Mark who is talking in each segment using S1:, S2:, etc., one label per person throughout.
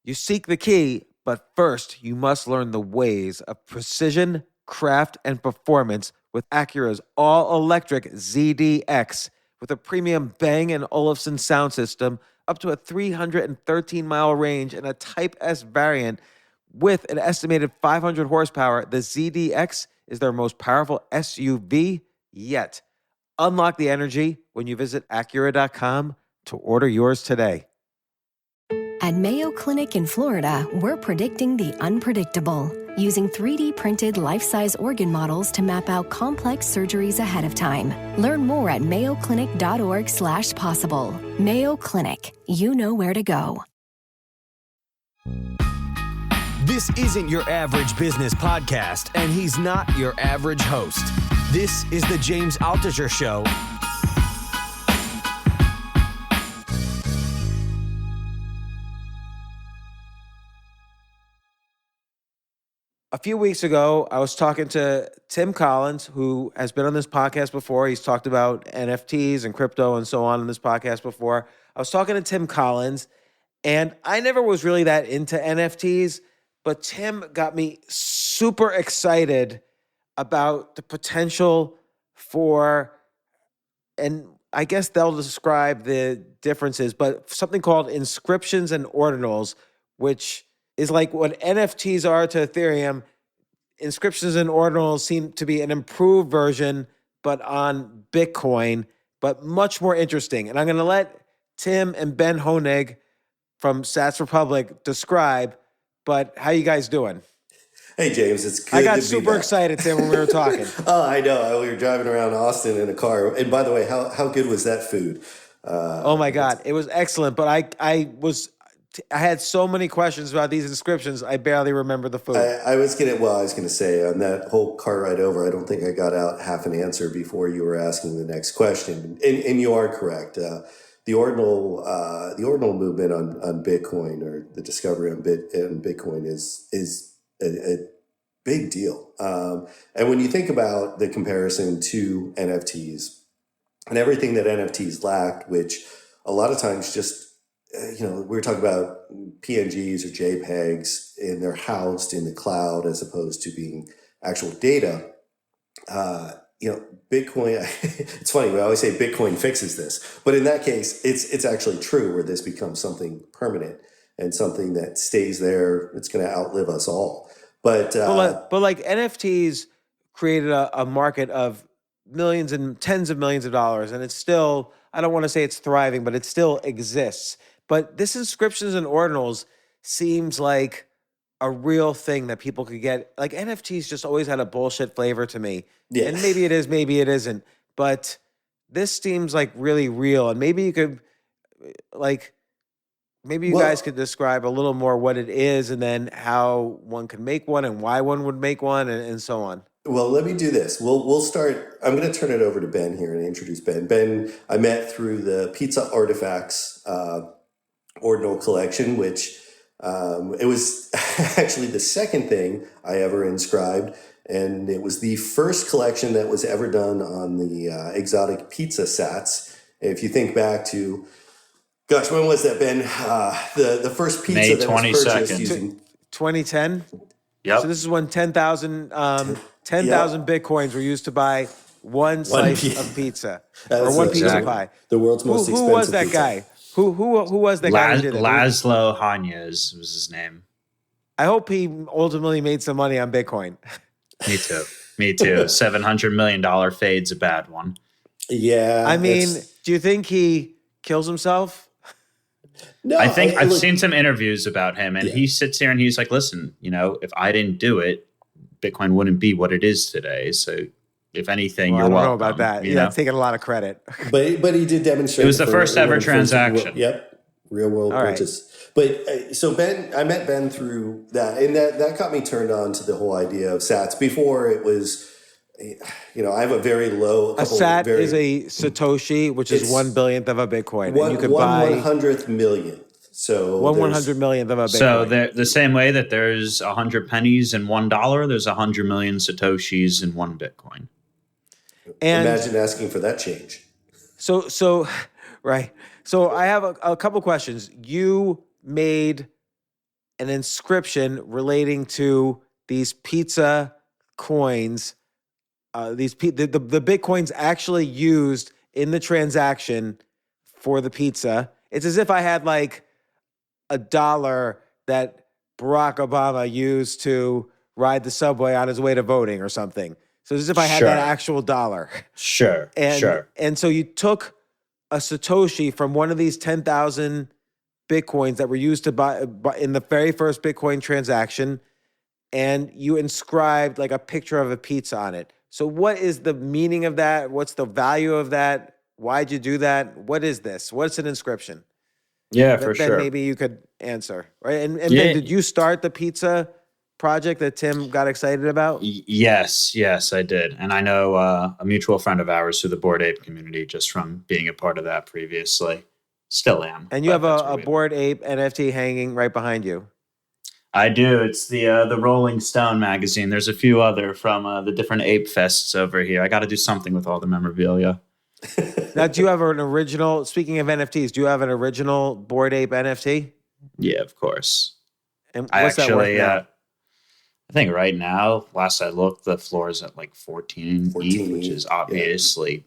S1: You seek the key, but first you must learn the ways of precision, craft, and performance with Acura's all-electric ZDX with a premium Bang & Olufsen sound system up to a 313-mile range and a Type S variant with an estimated 500 horsepower. The ZDX is their most powerful SUV yet. Unlock the energy when you visit Acura.com to order yours today.
S2: At Mayo Clinic in Florida, we're predicting the unpredictable, using 3D printed life-size organ models to map out complex surgeries ahead of time. Learn more at mayoclinic.org/possible. Mayo Clinic, you know where to go.
S3: This isn't your average business podcast, and he's not your average host. This is the James Altucher Show.
S1: A few weeks ago, I was talking to Tim Collins, who has been on this podcast before. He's talked about NFTs and crypto and so on this podcast before. I was talking to Tim Collins, and I never was really that into NFTs, but Tim got me super excited about the potential for, and I guess they'll describe the differences, but something called Inscriptions and Ordinals, which is like what NFTs are to Ethereum. Inscriptions and Ordinals seem to be an improved version, but on Bitcoin, but much more interesting. And I'm going to let Tim and Ben Honig from SatRepublic describe, but how you guys doing?
S4: Hey, James, it's good to
S1: I
S4: be
S1: got
S4: back.
S1: super excited, Tim, when we were talking.
S4: Oh, I know. We were driving around Austin in a car. And by the way, how good was that food?
S1: Oh, my God. It was excellent, but I had so many questions about these inscriptions, I barely remember the food.
S4: I was gonna say on that whole car ride over, I don't think I got out half an answer before you were asking the next question. And you are correct. The ordinal movement on Bitcoin, or the discovery on Bitcoin, is a big deal. And when you think about the comparison to NFTs and everything that NFTs lacked, which a lot of times just we're talking about PNGs or JPEGs, and they're housed in the cloud as opposed to being actual data. Bitcoin, it's funny, we always say Bitcoin fixes this, but in that case, it's actually true, where this becomes something permanent and something that stays there. It's going to outlive us all. But
S1: like NFTs created a market of millions and tens of millions of dollars, and it's still, I don't want to say it's thriving, but it still exists. But this Inscriptions and Ordinals seems like a real thing that people could get. Like, NFTs just always had a bullshit flavor to me. Yeah. And maybe it is, maybe it isn't. But this seems like really real. And maybe you could, guys could describe a little more what it is, and then how one could make one and why one would make one, and so on.
S4: Well, let me do this. We'll start. I'm going to turn it over to Ben here and introduce Ben. Ben, I met through the Pizza Artifacts Ordinal collection, which it was actually the second thing I ever inscribed, and it was the first collection that was ever done on the exotic pizza sats. If you think back to, gosh, when was that, Ben? The first pizza
S5: May
S4: that was
S5: 22nd.
S4: purchased using
S1: 2010.
S5: Yep.
S1: So this is when 10,000 Bitcoins were used to buy one slice of pizza, or one pizza pie.
S4: The world's most expensive.
S1: Who was that
S4: pizza.
S1: guy? Who was that guy who did it?
S5: Laszlo Hanyas was his name.
S1: I hope he ultimately made some money on Bitcoin.
S5: Me too. $700 million fade's a bad one.
S4: Yeah.
S1: I mean, do you think he kills himself?
S5: No. I think I've seen some interviews about him, and he sits here and he's like, listen, if I didn't do it, Bitcoin wouldn't be what it is today. So if anything, you're welcome.
S1: I don't know about that. Yeah, taking a lot of credit.
S4: But he did demonstrate.
S5: It was the first ever transaction.
S4: Real world purchase. Right. But so Ben, I met Ben through that, and that got me turned on to the whole idea of sats. Before it was, I have a very low.
S1: A sat is a Satoshi, which is 1/100th of a Bitcoin. And you could buy
S4: 1/100 millionth. So
S1: 1/100 millionth of a Bitcoin.
S5: So the same way that there's 100 pennies in $1, there's 100 million Satoshis in one Bitcoin.
S1: And
S4: imagine asking for that change.
S1: So right. So I have a couple questions. You made an inscription relating to these pizza coins, the Bitcoins actually used in the transaction for the pizza. It's as if I had like $1 that Barack Obama used to ride the subway on his way to voting or something. So it's as if I had that actual dollar.
S5: Sure.
S1: And so you took a Satoshi from one of these 10,000 Bitcoins that were used to buy in the very first Bitcoin transaction, and you inscribed like a picture of a pizza on it. So what is the meaning of that? What's the value of that? Why'd you do that? What is this? What's an inscription?
S5: Yeah, for
S1: then
S5: sure.
S1: Maybe you could answer, right? And Ben, did you start the pizza project that Tim got excited about?
S5: Yes, I did. And I know a mutual friend of ours through the Bored Ape community, just from being a part of that previously. Still am.
S1: And you have a Bored Ape NFT hanging right behind you.
S5: I do. It's the Rolling Stone magazine. There's a few other from the different ape fests over here. I got to do something with all the memorabilia.
S1: Now, do you have an original, speaking of NFTs, do you have an original Bored Ape NFT?
S5: Yeah, of course.
S1: And what's that worth now?
S5: I think right now, last I looked, the floor is at like 14 ETH, which is obviously,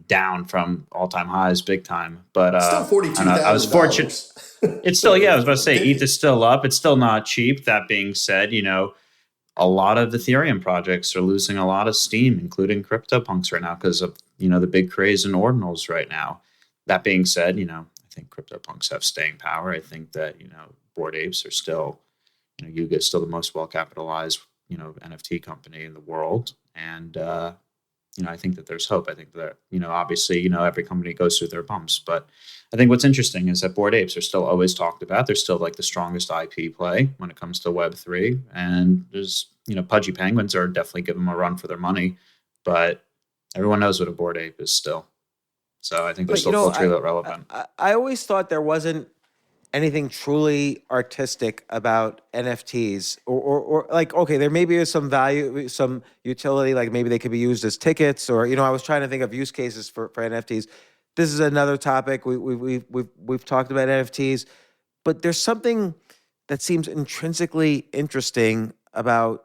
S5: down from all-time highs, big time. But
S4: still $42,000.
S5: I was fortunate. It's still, I was about to say, ETH is still up. It's still not cheap. That being said, a lot of Ethereum projects are losing a lot of steam, including CryptoPunks right now because of, the big craze in ordinals right now. That being said, I think CryptoPunks have staying power. I think that, Bored Apes are still, Yuga is still the most well-capitalized, NFT company in the world. And, I think that there's hope. I think that, obviously, every company goes through their bumps. But I think what's interesting is that Bored Apes are still always talked about. They're still like the strongest IP play when it comes to Web3. And there's, Pudgy Penguins are definitely giving them a run for their money. But everyone knows what a Bored Ape is still. So I think they're still culturally relevant.
S1: I always thought there wasn't anything truly artistic about NFTs or like, okay, there maybe is some value, some utility, like maybe they could be used as tickets or, I was trying to think of use cases for NFTs. This is another topic. We've talked about NFTs, but there's something that seems intrinsically interesting about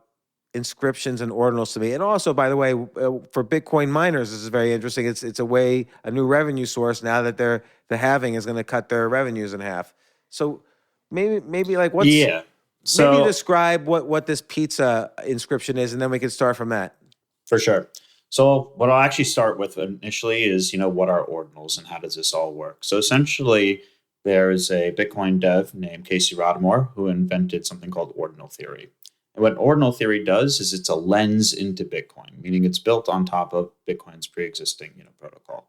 S1: inscriptions and ordinals to me. And also, by the way, for Bitcoin miners, this is very interesting. It's a new revenue source now that the halving is going to cut their revenues in half. So maybe like what's maybe describe what this pizza inscription is, and then we can start from that.
S5: For sure. So what I'll actually start with initially is, what are ordinals and how does this all work? So essentially, there's a Bitcoin dev named Casey Rodmore who invented something called ordinal theory. And what ordinal theory does is it's a lens into Bitcoin, meaning it's built on top of Bitcoin's pre-existing, protocol.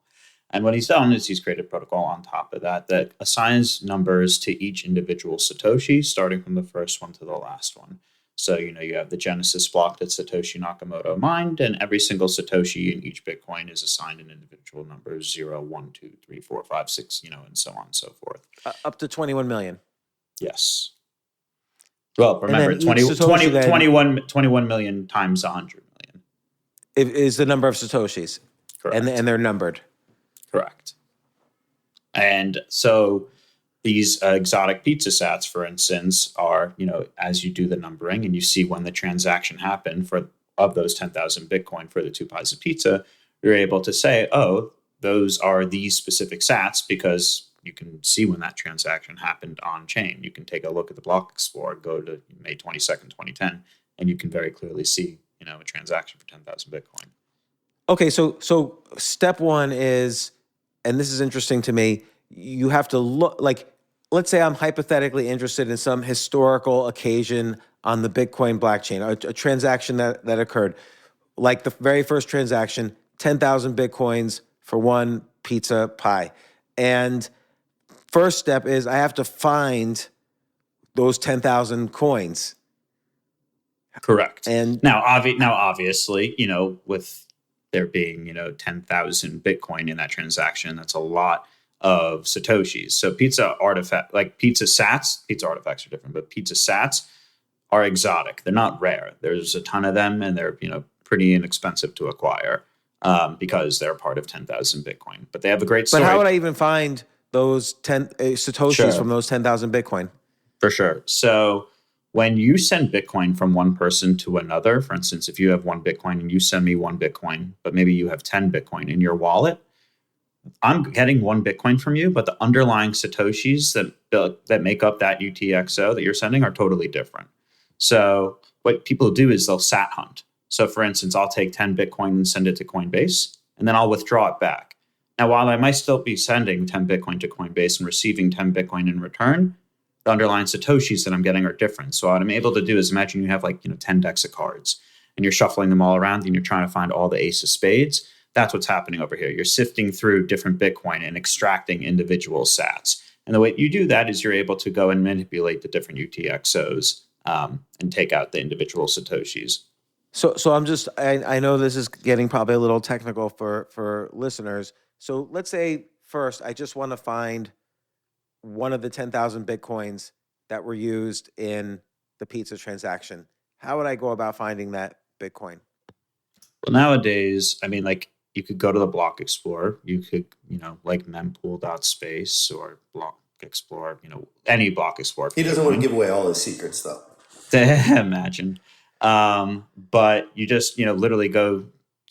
S5: And what he's done is he's created a protocol on top of that assigns numbers to each individual Satoshi, starting from the first one to the last one. So, you have the Genesis block that Satoshi Nakamoto mined, and every single Satoshi in each Bitcoin is assigned an individual number 0, 1, 2, 3, 4, 5, 6, and so on and so forth.
S1: Up to 21 million.
S5: Yes. Well, remember, 21 million times 100 million.
S1: Is the number of Satoshis.
S5: Correct.
S1: And they're numbered.
S5: Correct. And so these exotic pizza sats, for instance, are, as you do the numbering and you see when the transaction happened of those 10,000 Bitcoin for the 2 pies of pizza, you're able to say, oh, those are these specific sats because you can see when that transaction happened on chain. You can take a look at the Block Explorer, go to May 22nd, 2010, and you can very clearly see, a transaction for 10,000 Bitcoin.
S1: Okay, so step one is, and this is interesting to me, you have to look, like, let's say I'm hypothetically interested in some historical occasion on the Bitcoin blockchain, a transaction that occurred, like the very first transaction, 10,000 Bitcoins for one pizza pie. And first step is I have to find those 10,000 coins.
S5: Correct.
S1: And
S5: now obviously, with there being, 10,000 Bitcoin in that transaction, that's a lot of Satoshis. So pizza artifacts are different, but pizza sats are exotic. They're not rare. There's a ton of them and they're, pretty inexpensive to acquire because they're part of 10,000 Bitcoin. But they have a great story.
S1: But how would I even find those 10 Satoshis from those 10,000 Bitcoin?
S5: For sure. So when you send Bitcoin from one person to another, for instance, if you have one Bitcoin and you send me one Bitcoin, but maybe you have 10 Bitcoin in your wallet, I'm getting one Bitcoin from you, but the underlying Satoshis that make up that UTXO that you're sending are totally different. So what people do is they'll sat hunt. So for instance, I'll take 10 Bitcoin and send it to Coinbase, and then I'll withdraw it back. Now, while I might still be sending 10 Bitcoin to Coinbase and receiving 10 Bitcoin in return, the underlying Satoshis that I'm getting are different. So what I'm able to do is imagine you have 10 decks of cards and you're shuffling them all around and you're trying to find all the ace of spades. That's what's happening over here. You're sifting through different Bitcoin and extracting individual sats. And the way you do that is you're able to go and manipulate the different UTXOs and take out the individual Satoshis.
S1: So I know this is getting probably a little technical for listeners. So let's say first, I just want to find one of the 10,000 Bitcoins that were used in the pizza transaction. How would I go about finding that Bitcoin?
S5: Well, nowadays, you could go to the Block Explorer. You could, mempool.space or Block Explorer, any Block Explorer.
S4: He doesn't want to give away all his secrets, though.
S5: Imagine. But you just, literally go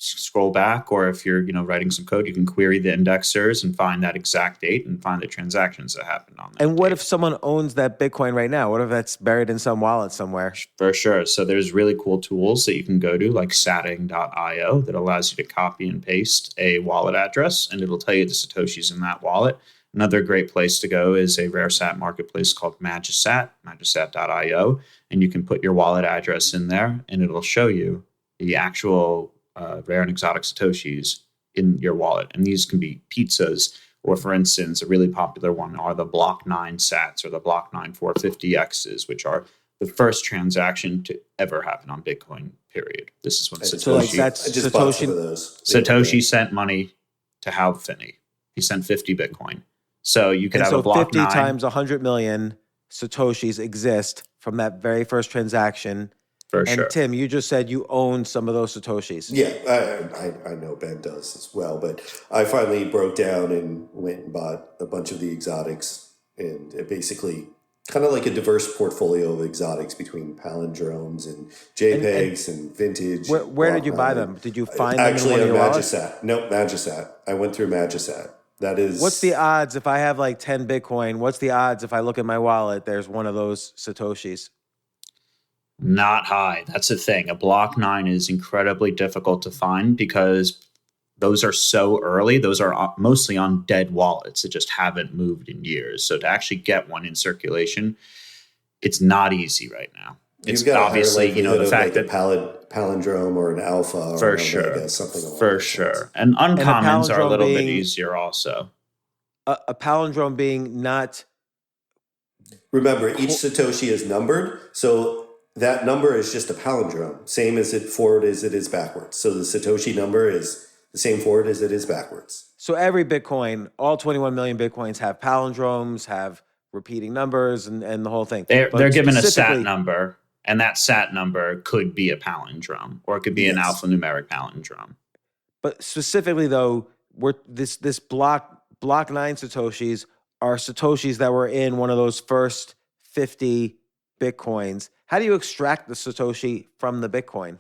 S5: scroll back, or if you're, writing some code, you can query the indexers and find that exact date and find the transactions that happened on that
S1: And what
S5: date.
S1: if someone owns that Bitcoin right now? What if that's buried in some wallet somewhere?
S5: For sure. So there's really cool tools that you can go to, like satting.io, that allows you to copy and paste a wallet address, and it'll tell you the Satoshis in that wallet. Another great place to go is a rare sat marketplace called Magisat, magisat.io, and you can put your wallet address in there, and it'll show you the actual rare and exotic Satoshis in your wallet. And these can be pizzas, or for instance, a really popular one are the Block 9 sats or the Block 9 450Xs, which are the first transaction to ever happen on Bitcoin, period. This is when Satoshi,
S1: that's
S4: I just bought some
S1: Satoshi.
S4: of those.
S5: Satoshi sent money to Hal Finney. He sent 50 Bitcoin. So you could
S1: And
S5: have
S1: so
S5: a Block
S1: 50
S5: 9.
S1: times 100 million Satoshis exist from that very first transaction.
S5: For
S1: And
S5: sure.
S1: Tim, you just said you own some of those Satoshis.
S4: Yeah, I know Ben does as well, but I finally broke down and went and bought a bunch of the exotics, and it basically kind of like a diverse portfolio of exotics between palindromes and JPEGs and vintage.
S1: Where did you buy them? Did you find them in
S4: Actually
S1: one of
S4: on
S1: your wallets?
S4: Magisat. No, Magisat. I went through Magisat. That is.
S1: What's the odds if I have 10 Bitcoin? What's the odds if I look at my wallet, there's one of those Satoshis?
S5: Not high. That's the thing. A Block 9 is incredibly difficult to find because those are so early. Those are mostly on dead wallets that just haven't moved in years. So to actually get one in circulation, it's not easy right now. It's
S4: You've got
S5: obviously, the fact that
S4: palindrome or an alpha
S5: for
S4: or
S5: sure,
S4: something along
S5: for
S4: those
S5: sure,
S4: lines.
S5: and uncommons are a
S1: palindrome
S5: little bit
S1: being-
S5: easier also.
S1: A palindrome being not...
S4: Remember, each Satoshi is numbered, so that number is just a palindrome, same as it forward as it is backwards. So the Satoshi number is the same forward as it is backwards.
S1: So every Bitcoin, all 21 million Bitcoins have palindromes, have repeating numbers, and the whole thing.
S5: They're
S1: But
S5: given a SAT
S1: specifically-
S5: number, and that SAT number could be a palindrome, or it could be an alphanumeric palindrome.
S1: But specifically, though, this block 9 Satoshis are Satoshis that were in one of those first 50 Bitcoins. How do you extract the Satoshi from the Bitcoin?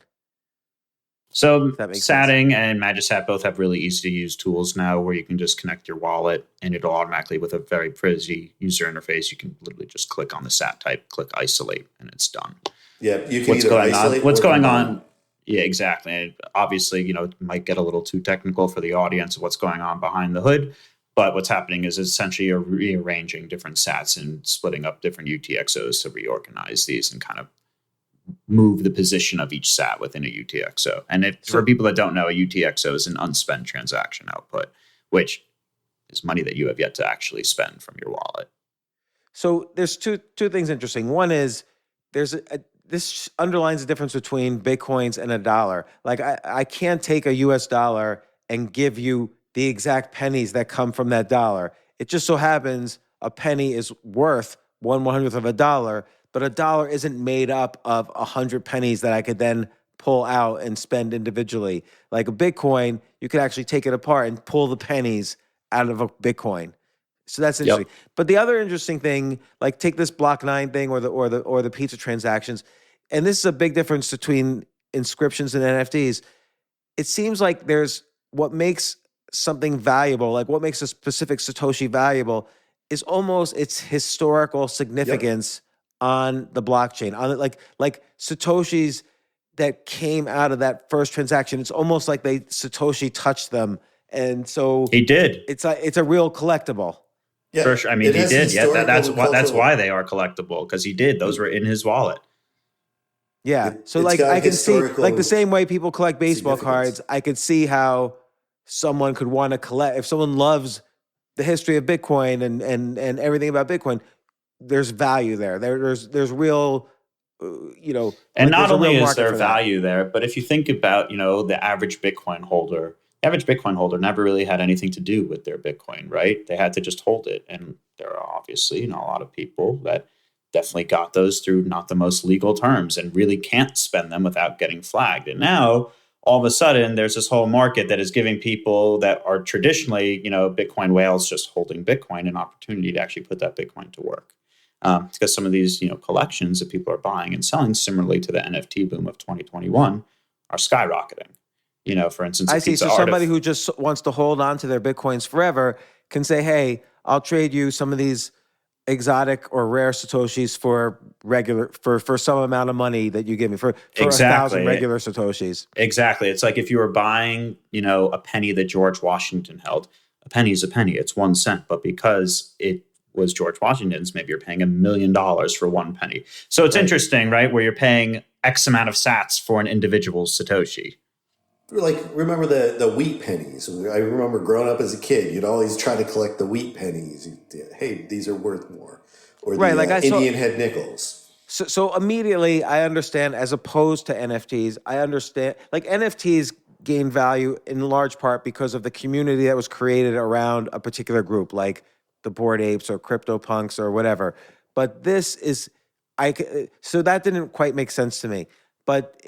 S5: So
S1: That makes sense.
S5: Satting and Magisat both have really easy to use tools now where you can just connect your wallet and it'll automatically, with a very pretty user interface, you can literally just click on the SAT type, click isolate, and it's done.
S4: Yeah, you can
S5: What's
S4: either
S5: going
S4: isolate
S5: on? What's
S4: or
S5: going
S4: combine.
S5: on? Yeah, exactly. And obviously, it might get a little too technical for the audience of what's going on behind the hood. But what's happening is essentially you're rearranging different sats and splitting up different UTXOs to reorganize these and kind of move the position of each sat within a UTXO. And for people that don't know, a UTXO is an unspent transaction output, which is money that you have yet to actually spend from your wallet.
S1: So there's two things interesting. One is this underlines the difference between Bitcoins and a dollar. Like I can't take a US dollar and give you the exact pennies that come from that dollar. It just so happens a penny is worth 1/100th of a dollar, but a dollar isn't made up of 100 pennies that I could then pull out and spend individually. Like a Bitcoin, you could actually take it apart and pull the pennies out of a Bitcoin. So that's interesting. But the other interesting thing, like take this Block 9 thing or the pizza transactions, and this is a big difference between inscriptions and NFTs. It seems like there's what makes something valuable, like what makes a specific Satoshi valuable, is almost its historical significance on the blockchain. On like Satoshis that came out of that first transaction, it's almost like Satoshi touched them, and so
S5: he did.
S1: It's a real collectible.
S4: Yeah,
S5: for sure. I mean, he did. Yeah, that's why they are collectible, because he did. Those were in his wallet.
S1: Yeah. So like I can see, like the same way people collect baseball cards, I could see how someone could want to collect. If someone loves the history of Bitcoin and everything about Bitcoin, there's value there. There's real,
S5: and not only is there value there, but if you think about, the average Bitcoin holder, never really had anything to do with their Bitcoin, right? They had to just hold it. And there are obviously, a lot of people that definitely got those through not the most legal terms and really can't spend them without getting flagged. And now all of a sudden there's this whole market that is giving people that are traditionally, Bitcoin whales just holding Bitcoin an opportunity to actually put that Bitcoin to work. Because some of these, collections that people are buying and selling, similarly to the NFT boom of 2021, are skyrocketing. For instance,
S1: I see. So somebody who just wants to hold on to their Bitcoins forever can say, hey, I'll trade you some of these exotic or rare Satoshis for some amount of money that you give me for 1,000 regular Satoshis.
S5: Exactly. It's like if you were buying, a penny that George Washington held. A penny is a penny. It's 1 cent. But because it was George Washington's, maybe you're paying $1 million for 1 penny. So it's interesting, right? Where you're paying X amount of sats for an individual Satoshi.
S4: Like, remember the wheat pennies? I remember growing up as a kid, you'd always try to collect the wheat pennies. Hey, these are worth more. Or the Indian head nickels.
S1: So immediately I understand, as opposed to NFTs, I understand, like NFTs gain value in large part because of the community that was created around a particular group, like the Bored Apes or CryptoPunks or whatever. But this is, so that didn't quite make sense to me. But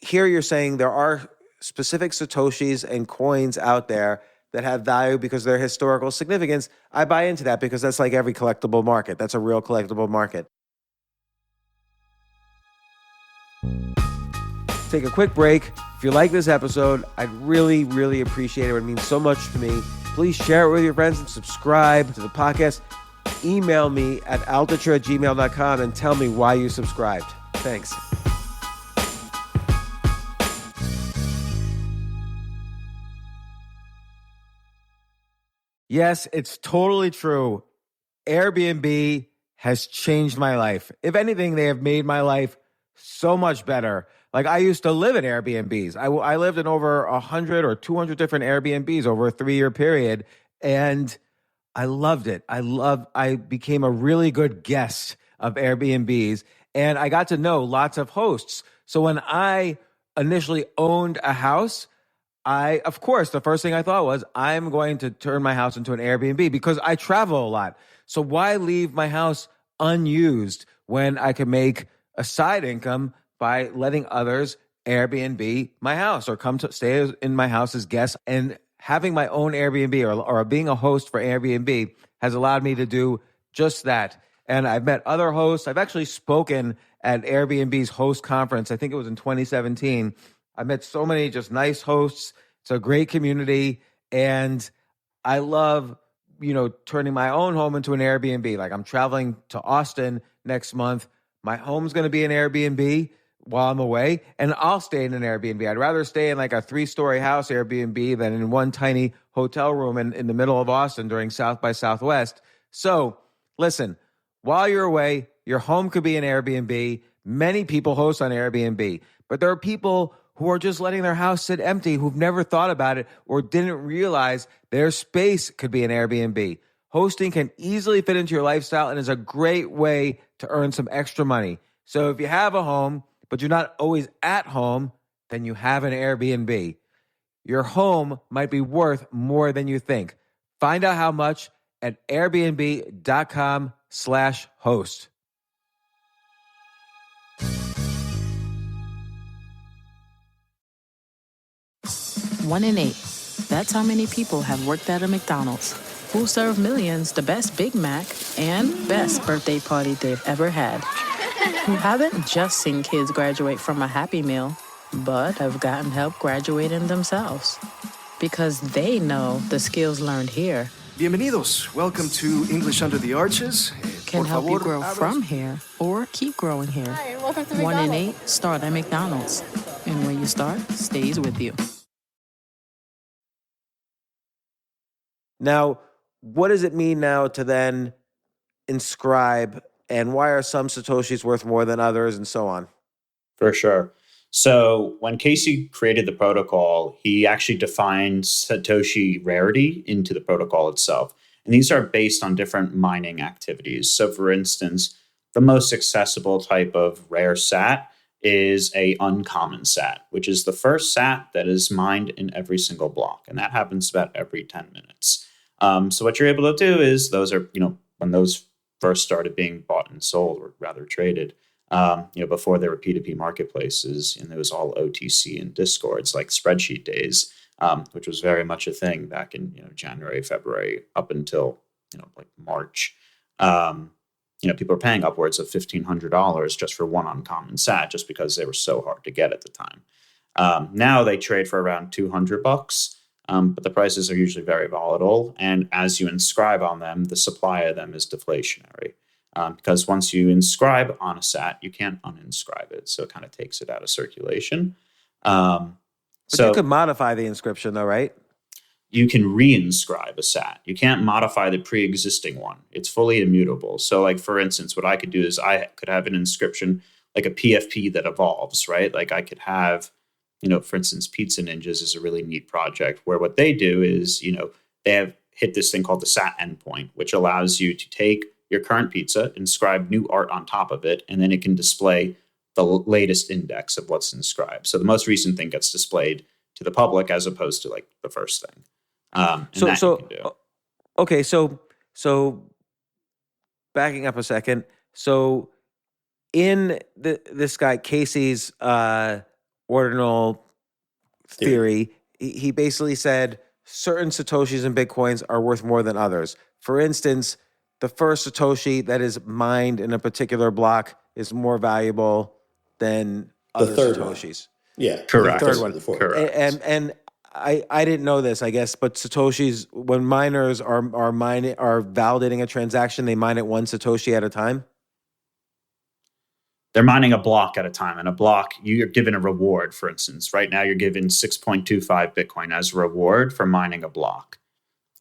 S1: here you're saying there are specific Satoshis and coins out there that have value because of their historical significance. I buy into that because that's like every collectible market. That's a real collectible market. Take a quick break. If you like this episode, I'd really, really appreciate it. It means so much to me. Please share it with your friends and subscribe to the podcast. Email me at altucher@gmail.com and tell me why you subscribed. Thanks. Yes, it's totally true. Airbnb has changed my life. If anything, they have made my life so much better. Like, I used to live in Airbnbs. I lived in over 100 or 200 different Airbnbs over a 3-year period, and I loved it. I became a really good guest of Airbnbs, and I got to know lots of hosts. So when I initially owned a house, of course, the first thing I thought was, I'm going to turn my house into an Airbnb because I travel a lot. So why leave my house unused when I can make a side income by letting others Airbnb my house or come to stay in my house as guests? And having my own Airbnb or being a host for Airbnb has allowed me to do just that. And I've met other hosts. I've actually spoken at Airbnb's host conference. I think it was in 2017. I met so many just nice hosts. It's a great community. And I love, turning my own home into an Airbnb. Like, I'm traveling to Austin next month. My home's going to be an Airbnb while I'm away, and I'll stay in an Airbnb. I'd rather stay in like a 3-story house Airbnb than in one tiny hotel room in the middle of Austin during South by Southwest. So listen, while you're away, your home could be an Airbnb. Many people host on Airbnb, but there are people who are just letting their house sit empty, who've never thought about it or didn't realize their space could be an Airbnb. Hosting can easily fit into your lifestyle and is a great way to earn some extra money. So if you have a home, but you're not always at home, then you have an Airbnb. Your home might be worth more than you think. Find out how much at airbnb.com/host.
S6: 1 in 8. That's how many people have worked at a McDonald's. who serve millions the best Big Mac and best birthday party they've ever had. Who haven't just seen kids graduate from a Happy Meal, but have gotten help graduating themselves. Because they know the skills learned here
S7: Bienvenidos. Welcome to English Under the Arches.
S6: can
S7: Por
S6: help you
S7: favor,
S6: grow
S7: abra-
S6: from here or keep growing here.
S8: Hi, welcome to
S6: 1 in
S8: McDonald's.
S6: 8 start at McDonald's. And when you start, stays with you.
S1: Now, what does it mean now to then inscribe, and why are some Satoshis worth more than others, and so on?
S5: For sure. So when Casey created the protocol, he actually defined Satoshi rarity into the protocol itself. And these are based on different mining activities. So for instance, the most accessible type of rare sat is a uncommon sat, which is the first sat that is mined in every single block. And that happens about every 10 minutes. So what you're able to do is those are, when those first started being bought and sold, or rather traded, before there were P2P marketplaces, and it was all OTC and Discords, like spreadsheet days, which was very much a thing back in January, February, up until like March. People were paying upwards of $1,500 just for one uncommon sat, just because they were so hard to get at the time. Now they trade for around $200, but the prices are usually very volatile, and as you inscribe on them, the supply of them is deflationary. Because once you inscribe on a sat, you can't uninscribe it. So it kind of takes it out of circulation.
S1: But
S5: So
S1: you could modify the inscription, though, right?
S5: you can reinscribe a sat. You can't modify the pre-existing one. It's fully immutable. So like, for instance, what I could do is I could have an inscription, like a PFP that evolves, right? Like I could have, for instance, Pizza Ninjas is a really neat project where what they do is, they have hit this thing called the sat endpoint, which allows you to take your current pizza, inscribe new art on top of it, and then it can display the latest index of what's inscribed. So the most recent thing gets displayed to the public as opposed to like the first thing. And that you can do.
S1: Okay, so backing up a second. So in this guy Casey's ordinal theory, he basically said certain Satoshis and Bitcoins are worth more than others. For instance, the first Satoshi that is mined in a particular block is more valuable than other
S4: third one.
S1: Satoshis.
S4: Yeah,
S5: Correct.
S4: the
S1: Third
S4: first
S1: one.
S4: the fourth.
S5: Correct.
S1: And I didn't know this, I guess, but Satoshis, when miners are validating a transaction, they mine it one Satoshi at a time.
S5: They're mining a block at a time. And a block, you're given a reward, for instance. Right now, you're given 6.25 Bitcoin as a reward for mining a block.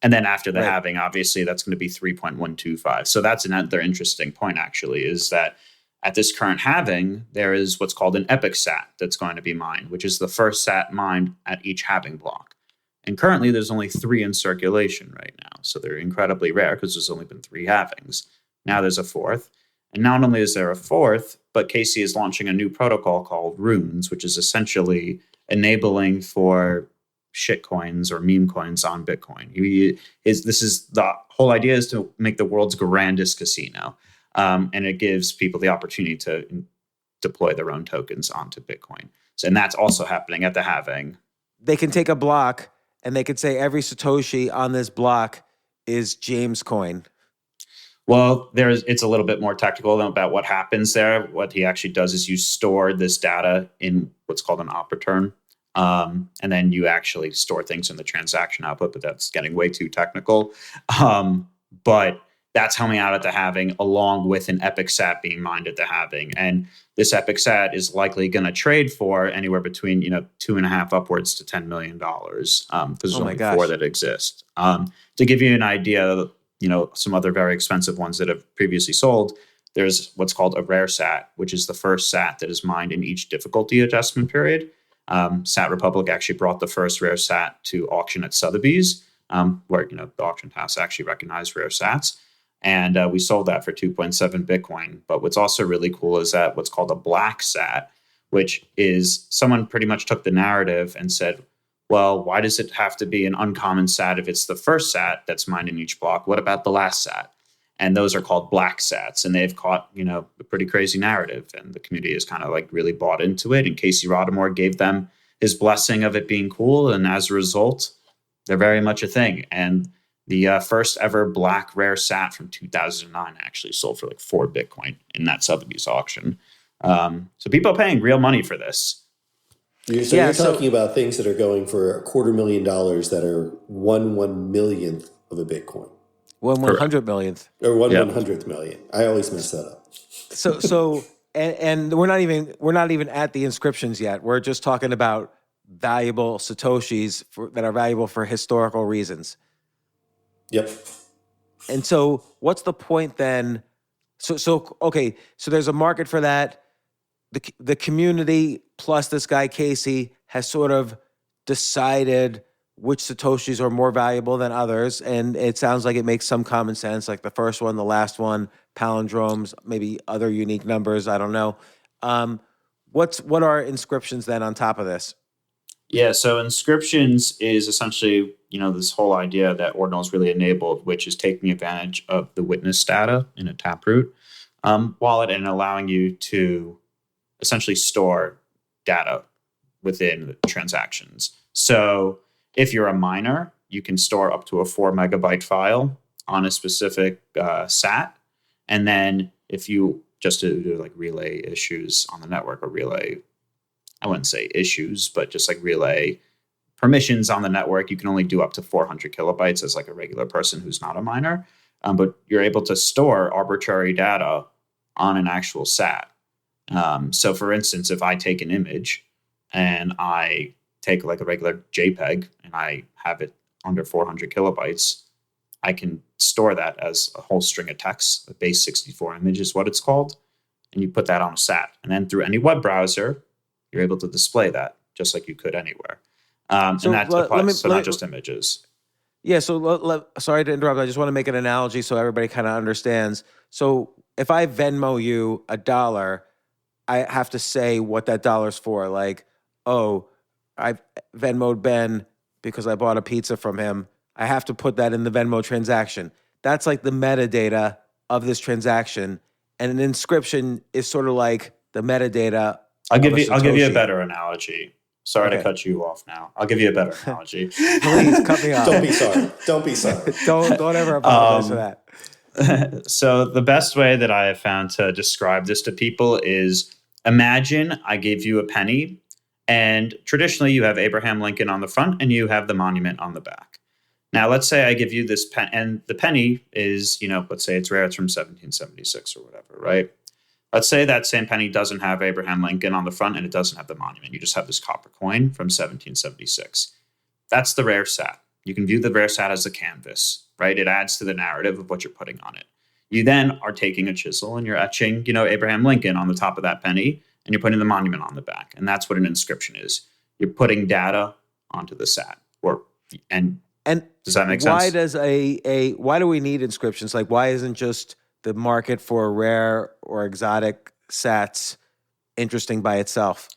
S5: And then after the
S1: Right.
S5: halving, obviously, that's going to be 3.125. So that's another interesting point, actually, is that at this current halving, there is what's called an epic sat that's going to be mined, which is the first sat mined at each halving block. And currently, there's only 3 in circulation right now. So they're incredibly rare because there's only been 3 halvings. Now there's a 4th. And not only is there a 4th, but Casey is launching a new protocol called Runes, which is essentially enabling for shitcoins or meme coins on Bitcoin. This is the whole idea is to make the world's grandest casino. And it gives people the opportunity to deploy their own tokens onto Bitcoin. So, and that's also happening at the halving.
S1: They can take a block and they could say every Satoshi on this block is James coin.
S5: Well, it's a little bit more technical about what happens there. What he actually does is you store this data in what's called an operatern. And then you actually store things in the transaction output, but that's getting way too technical. But that's coming out at the halving along with an epic sat being mined at the halving. And this epic sat is likely going to trade for anywhere between, 2.5 upwards to $10 million. Because there's
S1: Oh my
S5: only
S1: gosh.
S5: 4 that exist. To give you an idea, some other very expensive ones that have previously sold, there's what's called a rare sat, which is the first sat that is mined in each difficulty adjustment period. SatRepublic actually brought the first rare sat to auction at Sotheby's, where the auction house actually recognized rare sats. And we sold that for 2.7 Bitcoin. But what's also really cool is that what's called a black sat, which is someone pretty much took the narrative and said, well, why does it have to be an uncommon sat if it's the first sat that's mined in each block? What about the last sat? And those are called black sats. And they've caught, a pretty crazy narrative. And the community has kind of like really bought into it. And Casey Rodamore gave them his blessing of it being cool. And as a result, they're very much a thing. And The first ever black rare sat from 2009 actually sold for like 4 Bitcoin in that Sotheby's auction. So people are paying real money for this.
S4: You're talking about things that are going for $250,000 that are 1/1,000,000th of a Bitcoin.
S1: 1/100 millionth.
S4: Or 1/100th million. I always mess that up.
S1: And we're not even at the inscriptions yet. We're just talking about valuable Satoshis that are valuable for historical reasons.
S4: Yep.
S1: And so what's the point then? So there's a market for that. The community plus this guy Casey has sort of decided which Satoshis are more valuable than others, and it sounds like it makes some common sense, like the first one, the last one, palindromes, maybe other unique numbers, I don't know. What are inscriptions then on top of this?
S5: Yeah, so inscriptions is essentially, this whole idea that ordinals really enabled, which is taking advantage of the witness data in a Taproot wallet and allowing you to essentially store data within the transactions. So if you're a miner, you can store up to a 4 megabyte file on a specific SAT. And then if you just to do like relay issues on the network, or relay, I wouldn't say issues, but just like relay permissions on the network, you can only do up to 400 kilobytes as like a regular person who's not a miner. But you're able to store arbitrary data on an actual SAT. So for instance, if I take an image and I take like a regular JPEG and I have it under 400 kilobytes, I can store that as a whole string of text. A base 64 image is what it's called. And you put that on a SAT. And then through any web browser, you're able to display that just like you could anywhere. And that applies to not just images.
S1: Yeah, so sorry to interrupt. I just want to make an analogy so everybody kind of understands. So if I Venmo you $1, I have to say what that dollar's for. Like, oh, I Venmoed Ben because I bought a pizza from him. I have to put that in the Venmo transaction. That's like the metadata of this transaction. And an inscription is sort of like the metadata.
S5: I'll give you a better analogy. Sorry to cut you off now. I'll give you a better analogy.
S1: Please cut me off.
S4: Don't be sorry. Don't be sorry.
S1: Don't ever apologize for that.
S5: So the best way that I have found to describe this to people is, imagine I gave you a penny, and traditionally you have Abraham Lincoln on the front and you have the monument on the back. Now, let's say I give you this pen, and the penny is, let's say it's rare, it's from 1776 or whatever, right? Let's say that same penny doesn't have Abraham Lincoln on the front and it doesn't have the monument. You just have this copper coin from 1776. That's the rare sat. You can view the rare sat as a canvas, right? It adds to the narrative of what you're putting on it. You then are taking a chisel and you're etching, Abraham Lincoln on the top of that penny, and you're putting the monument on the back. And that's what an inscription is. You're putting data onto the sat. And does that make sense?
S1: Why do we need inscriptions? Like, why isn't just the market for rare or exotic sats interesting by itself?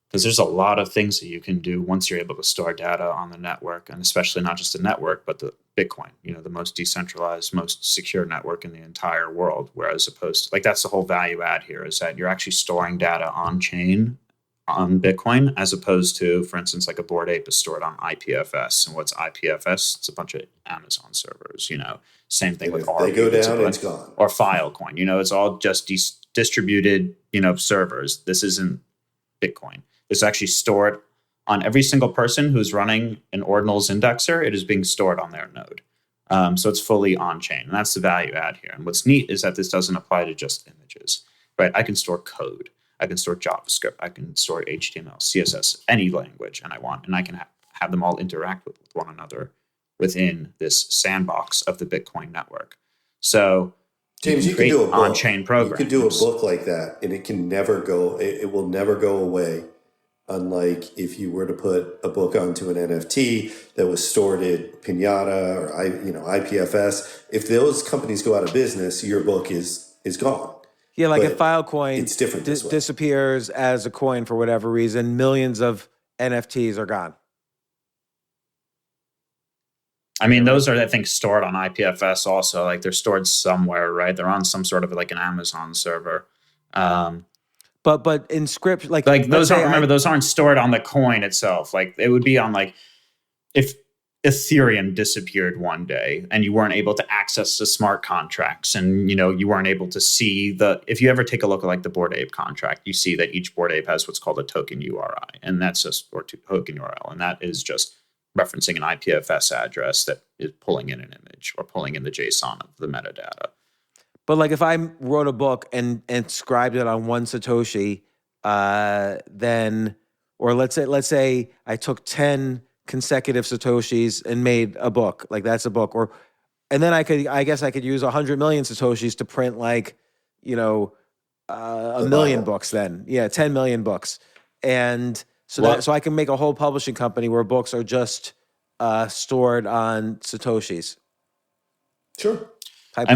S5: Because there's a lot of things that you can do once you're able to store data on the network, and especially not just the network, but the Bitcoin, the most decentralized, most secure network in the entire world. Whereas opposed to, that's the whole value add here, is that you're actually storing data on chain on Bitcoin, as opposed to, for instance, like a Bored Ape is stored on IPFS. And what's IPFS? It's a bunch of Amazon servers, Same thing with
S4: They go down, it's gone.
S5: Or Filecoin, it's all just distributed, servers. This isn't Bitcoin. It's actually stored on every single person who's running an ordinals indexer. It is being stored on their node. So it's fully on-chain. And that's the value add here. And what's neat is that this doesn't apply to just images, right? I can store code. I can store JavaScript. I can store HTML, CSS, any language and I want. And I can have them all interact with one another within this sandbox of the Bitcoin network. So
S4: James, you can do a book.
S5: On-chain programs.
S4: You could do a book like that, and it can never go. It will never go away. Unlike if you were to put a book onto an NFT that was stored at Pinata or IPFS, if those companies go out of business, your book is gone.
S1: Yeah, like
S4: But
S1: if Filecoin
S4: it's different this way.
S1: disappears as a coin for whatever reason, millions of NFTs are gone.
S5: I mean, those are, I think, stored on IPFS also. Like they're stored somewhere, right? They're on some sort of like an Amazon server.
S1: But Inscription,
S5: those aren't, those aren't stored on the coin itself. Like it would be on if Ethereum disappeared one day and you weren't able to access the smart contracts, and you weren't able to see if you ever take a look at like the Bored Ape contract, you see that each Bored Ape has what's called a token URI, and that's just or token URL, and that is just referencing an IPFS address that is pulling in an image or pulling in the JSON of the metadata.
S1: But like if I wrote a book and inscribed it on one Satoshi, then, or let's say I took 10 consecutive Satoshis and made a book, like that's a book, and then I guess I could use 100 million Satoshis to print like, a million books then. Yeah, 10 million books. And so I can make a whole publishing company where books are just stored on Satoshis.
S4: Sure.
S5: You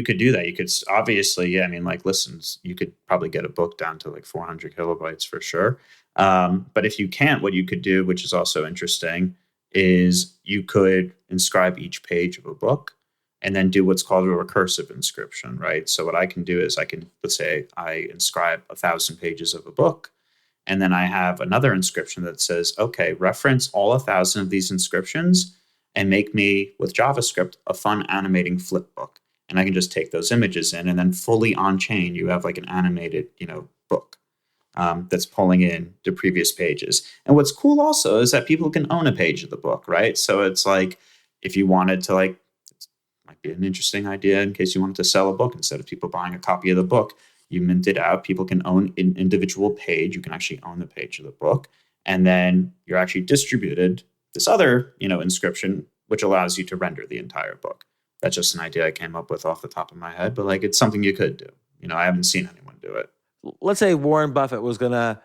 S5: could do that. You could obviously, you could probably get a book down to like 400 kilobytes for sure. But if you can't, what you could do, which is also interesting, is you could inscribe each page of a book and then do what's called a recursive inscription, right? So what I can do is let's say I inscribe 1,000 pages of a book, and then I have another inscription that says, okay, reference all 1,000 of these inscriptions and make me, with JavaScript, a fun animating flip book. And I can just take those images in, and then fully on chain, you have like an animated, book that's pulling in the previous pages. And what's cool also is that people can own a page of the book, right? So it's like, if you wanted to it might be an interesting idea in case you wanted to sell a book, instead of people buying a copy of the book, you mint it out. People can own an individual page. You can actually own the page of the book. And then you're actually distributed this other, inscription, which allows you to render the entire book. That's just an idea I came up with off the top of my head, but it's something you could do. I haven't seen anyone do it.
S1: Let's say Warren Buffett was gonna,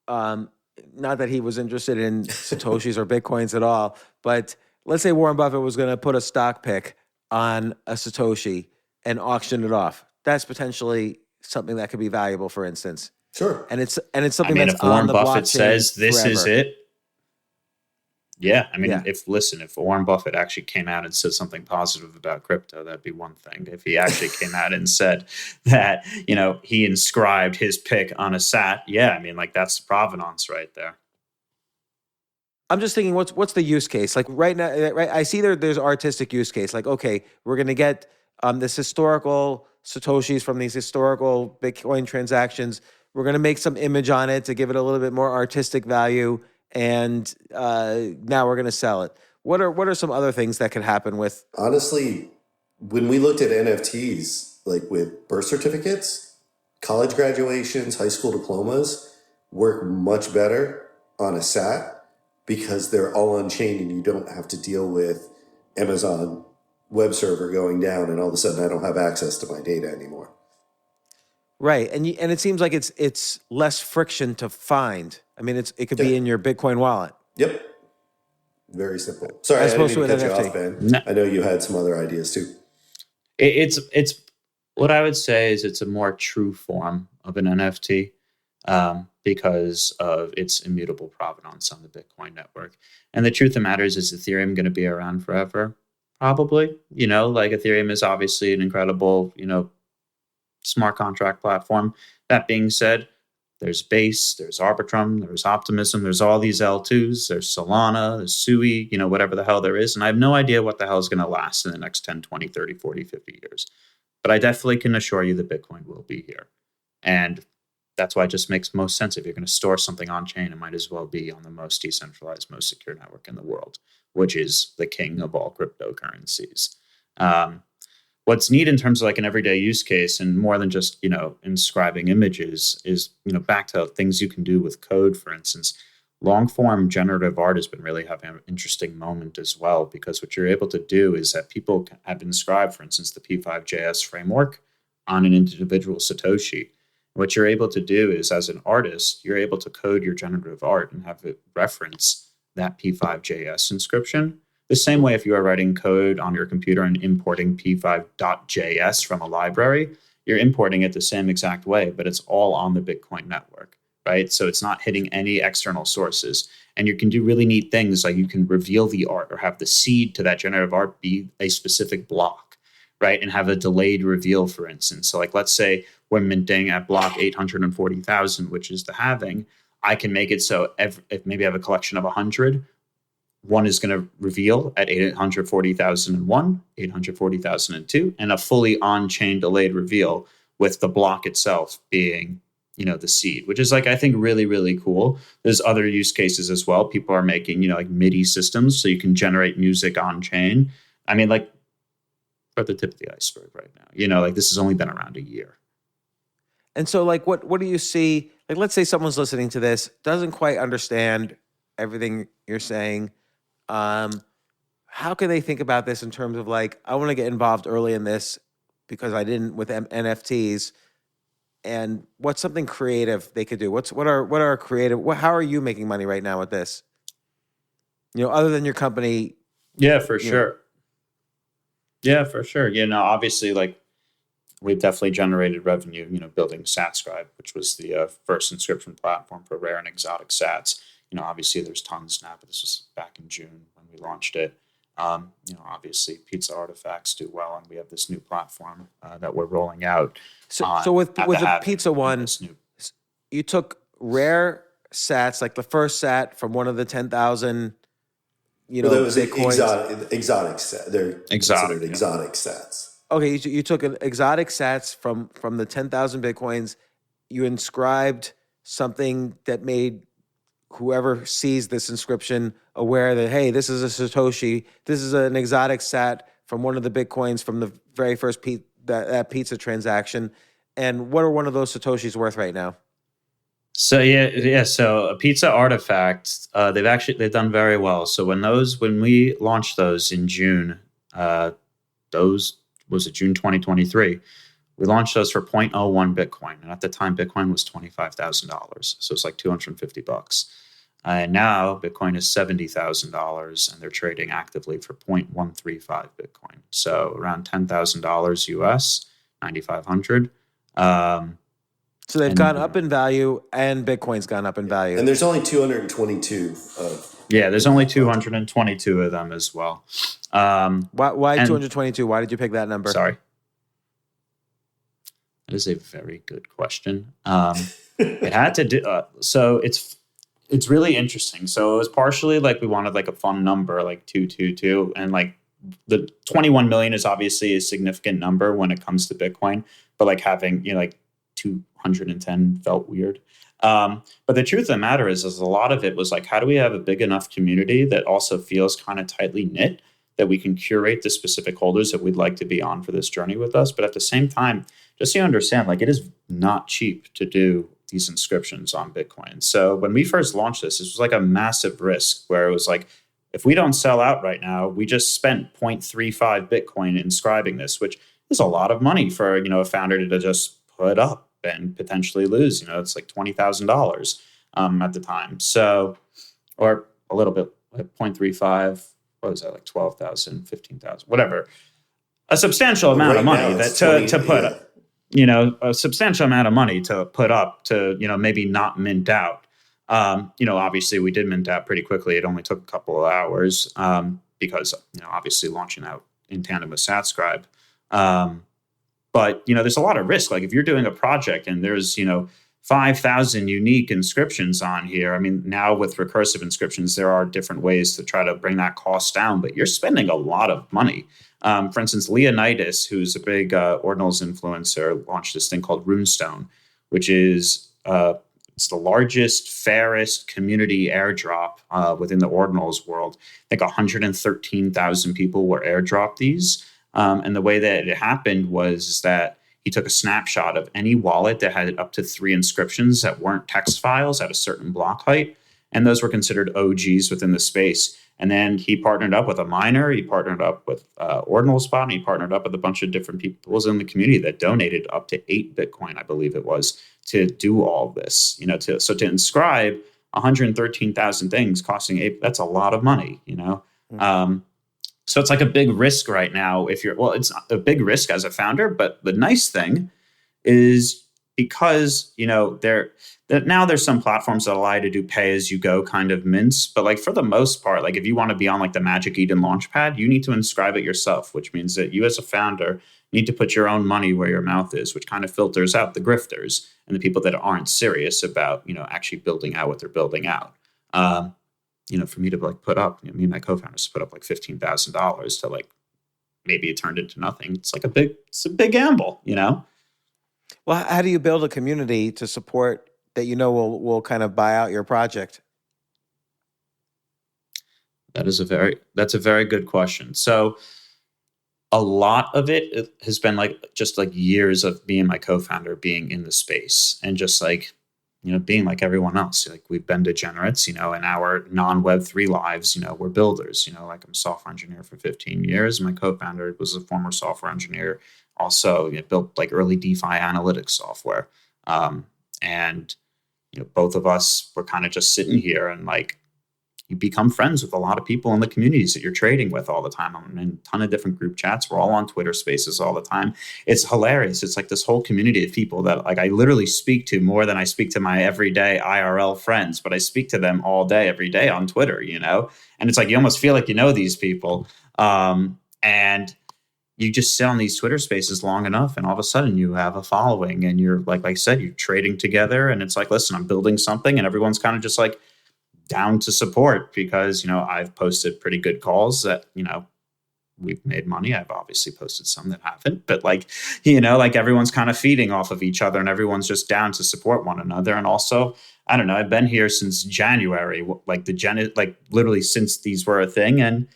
S1: not that he was interested in Satoshis or Bitcoins at all, but let's say Warren Buffett was gonna put a stock pick on a Satoshi and auction it off. That's potentially something that could be valuable, for instance.
S4: Sure.
S1: And it's something that's
S5: if Warren
S1: on the
S5: Buffett
S1: blockchain
S5: says this
S1: forever.
S5: is it. Yeah, if Warren Buffett actually came out and said something positive about crypto, that'd be one thing. If he actually came out and said that, he inscribed his pick on a sat, that's the provenance right there.
S1: I'm just thinking, what's the use case? Like right now, right? I see there's artistic use case. Like, okay, we're gonna get this historical Satoshis from these historical Bitcoin transactions. We're gonna make some image on it to give it a little bit more artistic value. And now we're going to sell it. What are some other things that could happen with?
S4: Honestly, when we looked at NFTs, like with birth certificates, college graduations, high school diplomas, work much better on a SAT because they're all on chain and you don't have to deal with Amazon web server going down and all of a sudden I don't have access to my data anymore.
S1: Right, and it seems like it's less friction to find. I mean, it could be in your Bitcoin wallet.
S4: Yep, very simple. Sorry,
S1: As
S4: I didn't
S1: opposed
S4: mean to
S1: to
S4: cut
S1: an
S4: you off,
S1: NFT.
S4: Ben.
S5: No.
S4: I know you had some other ideas too.
S5: It's what I would say is it's a more true form of an NFT because of its immutable provenance on the Bitcoin network. And the truth of the matter is Ethereum going to be around forever? Probably. Ethereum is obviously an incredible, smart contract platform. That being said, there's Base, there's Arbitrum, there's Optimism, there's all these L2s, there's Solana, there's Sui, whatever the hell there is. And I have no idea what the hell is going to last in the next 10, 20, 30, 40, 50 years. But I definitely can assure you that Bitcoin will be here. And that's why it just makes most sense. If you're going to store something on chain, it might as well be on the most decentralized, most secure network in the world, which is the king of all cryptocurrencies. What's neat in terms of an everyday use case and more than just, inscribing images is, back to things you can do with code, for instance. Long form generative art has been really having an interesting moment as well, because what you're able to do is that people have inscribed, for instance, the P5JS framework on an individual Satoshi. What you're able to do is, as an artist, you're able to code your generative art and have it reference that P5JS inscription. The same way if you are writing code on your computer and importing p5.js from a library, you're importing it the same exact way, but it's all on the Bitcoin network, right? So it's not hitting any external sources. And you can do really neat things like you can reveal the art or have the seed to that generative art be a specific block, right? And have a delayed reveal, for instance. So let's say we're minting at block 840,000, which is the halving. I can make it so if maybe I have a collection of 100, one is going to reveal at 840,001, 840,002, and a fully on-chain delayed reveal with the block itself being, the seed, which is like, I think really, really cool. There's other use cases as well. People are making, like MIDI systems so you can generate music on chain. I mean, like, we're at the tip of the iceberg right now. Like this has only been around a year.
S1: And so like, what do you see? Like, let's say someone's listening to this, doesn't quite understand everything you're saying. How can they think about this in terms of like, I want to get involved early in this because I didn't with NFTs, and what's something creative they could do? What are creative? How are you making money right now with this? Other than your company.
S5: Yeah, for sure. Yeah, for sure. Obviously, like we've definitely generated revenue, building SatScribe, which was the first inscription platform for rare and exotic sats. Obviously there's tons now, but this was back in June when we launched it. Obviously pizza artifacts do well, and we have this new platform that we're rolling out.
S1: So with the pizza one, you took rare sats, like the first sat from one of the 10,000,
S4: that was
S1: Bitcoins.
S4: Exotic sat. They're considered exotic sats.
S1: Okay, you took an exotic sats from the 10,000 Bitcoins. You inscribed something that made whoever sees this inscription aware that, hey, this is a Satoshi. This is an exotic sat from one of the Bitcoins from the very first that pizza transaction. And what are one of those Satoshis worth right now?
S5: So so a pizza artifact, they've done very well. So when we launched those in June, those was it June 2023. We launched those for 0.01 Bitcoin, and at the time Bitcoin was $25,000, so it's like $250. And now Bitcoin is $70,000, and they're trading actively for 0.135 Bitcoin, so around $10,000 US, 9,500.
S1: So they've gone up in value, and Bitcoin's gone up in value.
S4: And there's only 222 of.
S5: Yeah, there's only 222 of them as well.
S1: Why 222? Why did you pick that number?
S5: Sorry. That is a very good question. It had to do, so it's really interesting. So it was partially like we wanted like a fun number, like 222, and like the 21 million is obviously a significant number when it comes to Bitcoin, but like having, like 210 felt weird. But the truth of the matter is a lot of it was like, how do we have a big enough community that also feels kind of tightly knit, that we can curate the specific holders that we'd like to be on for this journey with us. But at the same time, just so you understand, like it is not cheap to do these inscriptions on Bitcoin. So when we first launched this was like a massive risk where it was like, if we don't sell out right now, we just spent 0.35 Bitcoin inscribing this, which is a lot of money for, a founder to just put up and potentially lose. It's like $20,000 at the time. So, or a little bit, like 0.35, what was that, like 12,000, 15,000, whatever. A substantial amount of money that to put up, a substantial amount of money to put up to, maybe not mint out. Obviously we did mint out pretty quickly. It only took a couple of hours because, obviously launching out in tandem with SatScribe. But, there's a lot of risk. Like if you're doing a project and there's, 5,000 unique inscriptions on here. I mean, now with recursive inscriptions, there are different ways to try to bring that cost down, but you're spending a lot of money. For instance, Leonidas, who's a big ordinals influencer, launched this thing called Runestone, which is it's the largest, fairest community airdrop within the ordinals world. I think 113,000 people were airdropped these. And the way that it happened was that he took a snapshot of any wallet that had up to 3 inscriptions that weren't text files at a certain block height. And those were considered OGs within the space. And then he partnered up with a miner, he partnered up with Ordinal Spot, and he partnered up with a bunch of different people in the community that donated up to 8 Bitcoin, I believe it was, to do all this. To inscribe 113,000 things costing 8, that's a lot of money, Mm-hmm. So it's like a big risk right now it's a big risk as a founder, but the nice thing is because, now there's some platforms that allow you to do pay as you go kind of mints, but like for the most part, like if you want to be on like the Magic Eden Launchpad, you need to inscribe it yourself, which means that you as a founder need to put your own money where your mouth is, which kind of filters out the grifters and the people that aren't serious about, actually building out what they're building out. for me to like put up, me and my co-founders put up like $15,000 to like, maybe it turned into nothing. It's a big gamble,
S1: Well, how do you build a community to support that will kind of buy out your project?
S5: That's a very good question. So a lot of it has been just years of me and my co-founder being in the space and just being like everyone else. Like we've been degenerates, in our non-Web3 lives, we're builders, like I'm a software engineer for 15 years. My co-founder was a former software engineer, also built early DeFi analytics software. And both of us were kind of just sitting here and you become friends with a lot of people in the communities that you're trading with all the time. I'm in a ton of different group chats. We're all on Twitter spaces all the time. It's hilarious. It's this whole community of people that I literally speak to more than I speak to my everyday IRL friends, but I speak to them all day, every day on Twitter, and it's you almost feel like these people. And you just sit on these Twitter spaces long enough and all of a sudden you have a following and you're like I said, you're trading together and it's listen, I'm building something and everyone's kind of just down to support because, I've posted pretty good calls that, we've made money. I've obviously posted some that haven't, but everyone's kind of feeding off of each other and everyone's just down to support one another. And also, I don't know, I've been here since January, literally since these were a thing. And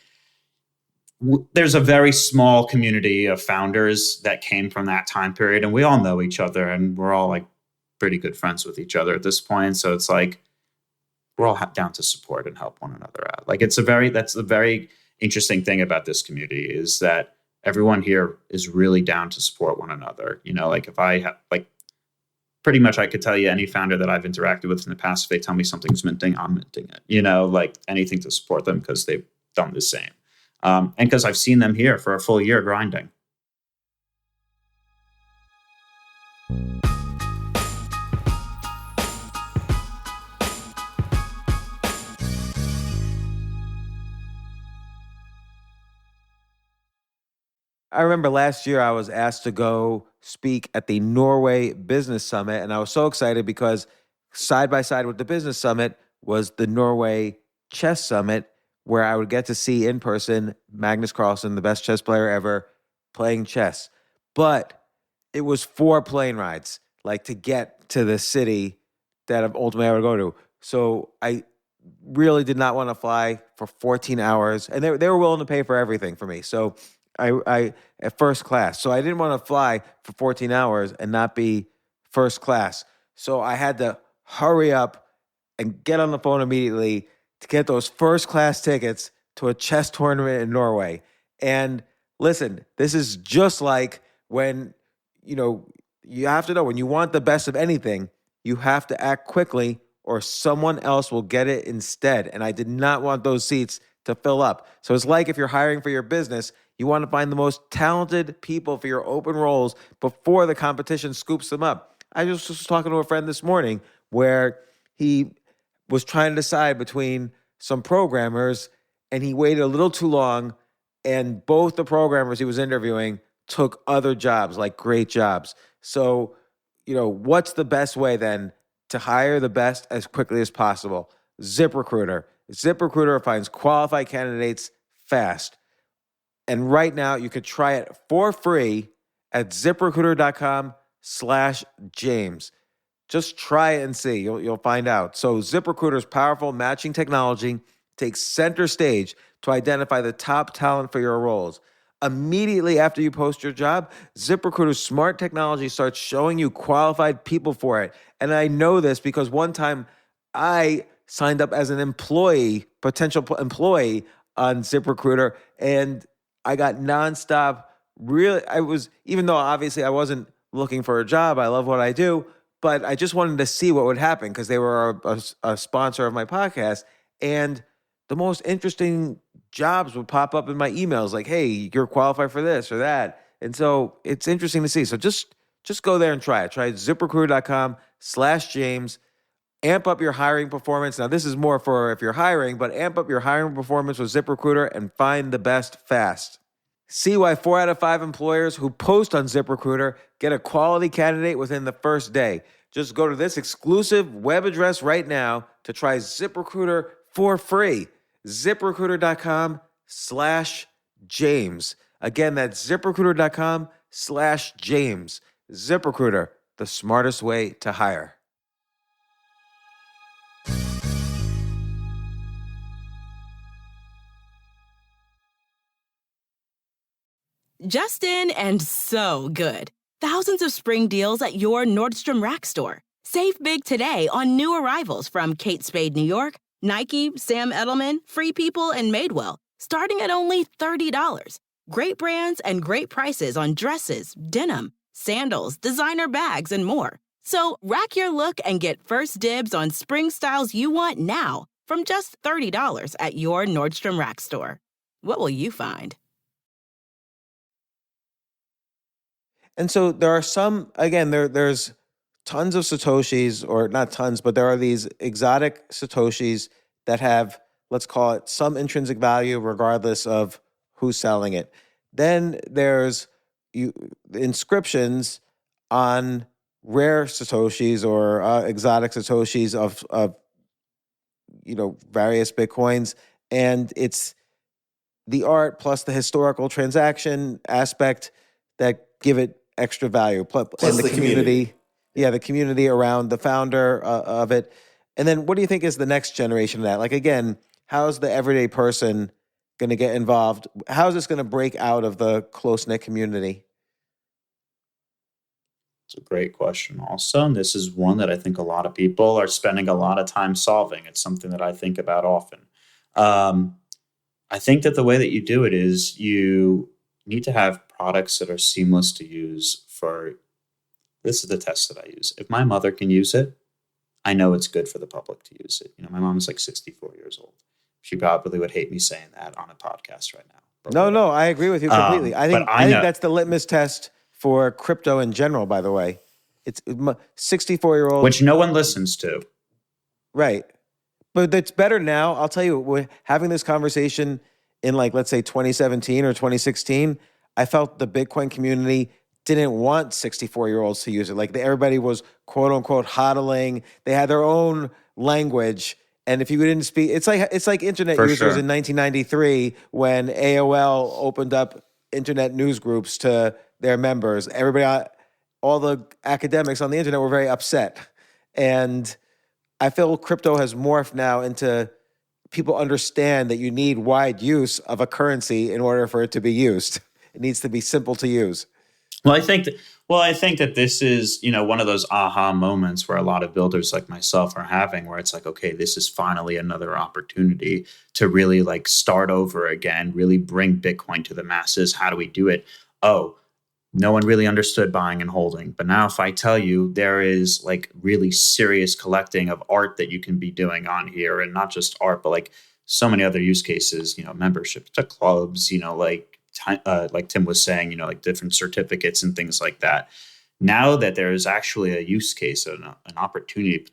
S5: there's a very small community of founders that came from that time period. And we all know each other and we're all pretty good friends with each other at this point. So it's we're all down to support and help one another out. That's the very interesting thing about this community is that everyone here is really down to support one another. If I have pretty much I could tell you any founder that I've interacted with in the past, if they tell me something's minting, I'm minting it, anything to support them because they've done the same. And because I've seen them here for a full year grinding.
S1: I remember last year I was asked to go speak at the Norway Business Summit, and I was so excited because side by side with the Business Summit was the Norway Chess Summit, where I would get to see in person Magnus Carlsen, the best chess player ever, playing chess. But it was 4 plane rides, to get to the city that ultimately I would go to. So I really did not want to fly for 14 hours, and they were willing to pay for everything for me. So I at first class. So I didn't want to fly for 14 hours and not be first class. So I had to hurry up and get on the phone immediately to get those first class tickets to a chess tournament in Norway. And listen, this is just like when, you have to know when you want the best of anything, you have to act quickly or someone else will get it instead. And I did not want those seats to fill up. So it's like if you're hiring for your business, you want to find the most talented people for your open roles before the competition scoops them up. I just was talking to a friend this morning where he was trying to decide between some programmers and he waited a little too long and both the programmers he was interviewing took other jobs, great jobs. So, what's the best way then to hire the best as quickly as possible? ZipRecruiter. ZipRecruiter finds qualified candidates fast. And right now, you could try it for free at ZipRecruiter.com/James. Just try it and see. You'll find out. So ZipRecruiter's powerful matching technology takes center stage to identify the top talent for your roles. Immediately after you post your job, ZipRecruiter's smart technology starts showing you qualified people for it. And I know this because one time I signed up as an potential employee on ZipRecruiter, and I got nonstop. Even though obviously I wasn't looking for a job, I love what I do, but I just wanted to see what would happen because they were a sponsor of my podcast. And the most interesting jobs would pop up in my emails hey, you're qualified for this or that. And so it's interesting to see. So just go there and try it. Try ZipRecruiter.com/James. Amp up your hiring performance. Now, this is more for if you're hiring, but amp up your hiring performance with ZipRecruiter and find the best fast. See why 4 out of 5 employers who post on ZipRecruiter get a quality candidate within the first day. Just go to this exclusive web address right now to try ZipRecruiter for free. ZipRecruiter.com/James. Again, that's ZipRecruiter.com/James. ZipRecruiter, the smartest way to hire.
S8: Justin and so good. Thousands of spring deals at your Nordstrom Rack store. Save big today on new arrivals from Kate Spade New York, Nike, Sam Edelman, Free People, and Madewell, starting at only $30. Great brands and great prices on dresses, denim, sandals, designer bags, and more. So rack your look and get first dibs on spring styles you want now from just $30 at your Nordstrom Rack store. What will you find?
S1: And so there are some, again, there's tons of Satoshis, or not tons, but there are these exotic Satoshis that have, let's call it, some intrinsic value regardless of who's selling it. Then there's inscriptions on rare Satoshis or exotic Satoshis of various Bitcoins. And it's the art plus the historical transaction aspect that give it extra value. Plus and the community. Yeah, the community around the founder of it. And then what do you think is the next generation of that? Like, again, how's the everyday person going to get involved? How is this going to break out of the close-knit community?
S5: It's a great question also. And this is one that I think a lot of people are spending a lot of time solving. It's something that I think about often. I think that the way that you do it is you need to have products that are seamless to use this is the test that I use. If my mother can use it, I know it's good for the public to use it. My mom is like 64 years old. She probably would hate me saying that on a podcast right now.
S1: No, I agree with you completely. I think that's the litmus test for crypto in general, by the way. It's 64-year-old.
S5: Which no one listens to.
S1: Right. But it's better now. I'll tell you, we're having this conversation in let's say 2017 or 2016, I felt the Bitcoin community didn't want 64-year-olds to use it. Everybody was quote unquote hodling. They had their own language. And if you didn't speak, it's like internet users in 1993 when AOL opened up internet news groups to their members. Everybody, all the academics on the internet were very upset. And I feel crypto has morphed now into people understand that you need wide use of a currency in order for it to be used. It needs to be simple to use.
S5: Well, I think that this is, one of those aha moments where a lot of builders like myself are having, where it's like, okay, this is finally another opportunity to really start over again, really bring Bitcoin to the masses. How do we do it? Oh, no one really understood buying and holding. But now if I tell you there is really serious collecting of art that you can be doing on here, and not just art, but so many other use cases, membership to clubs, like Tim was saying, different certificates and things like that. Now that there is actually a use case and an opportunity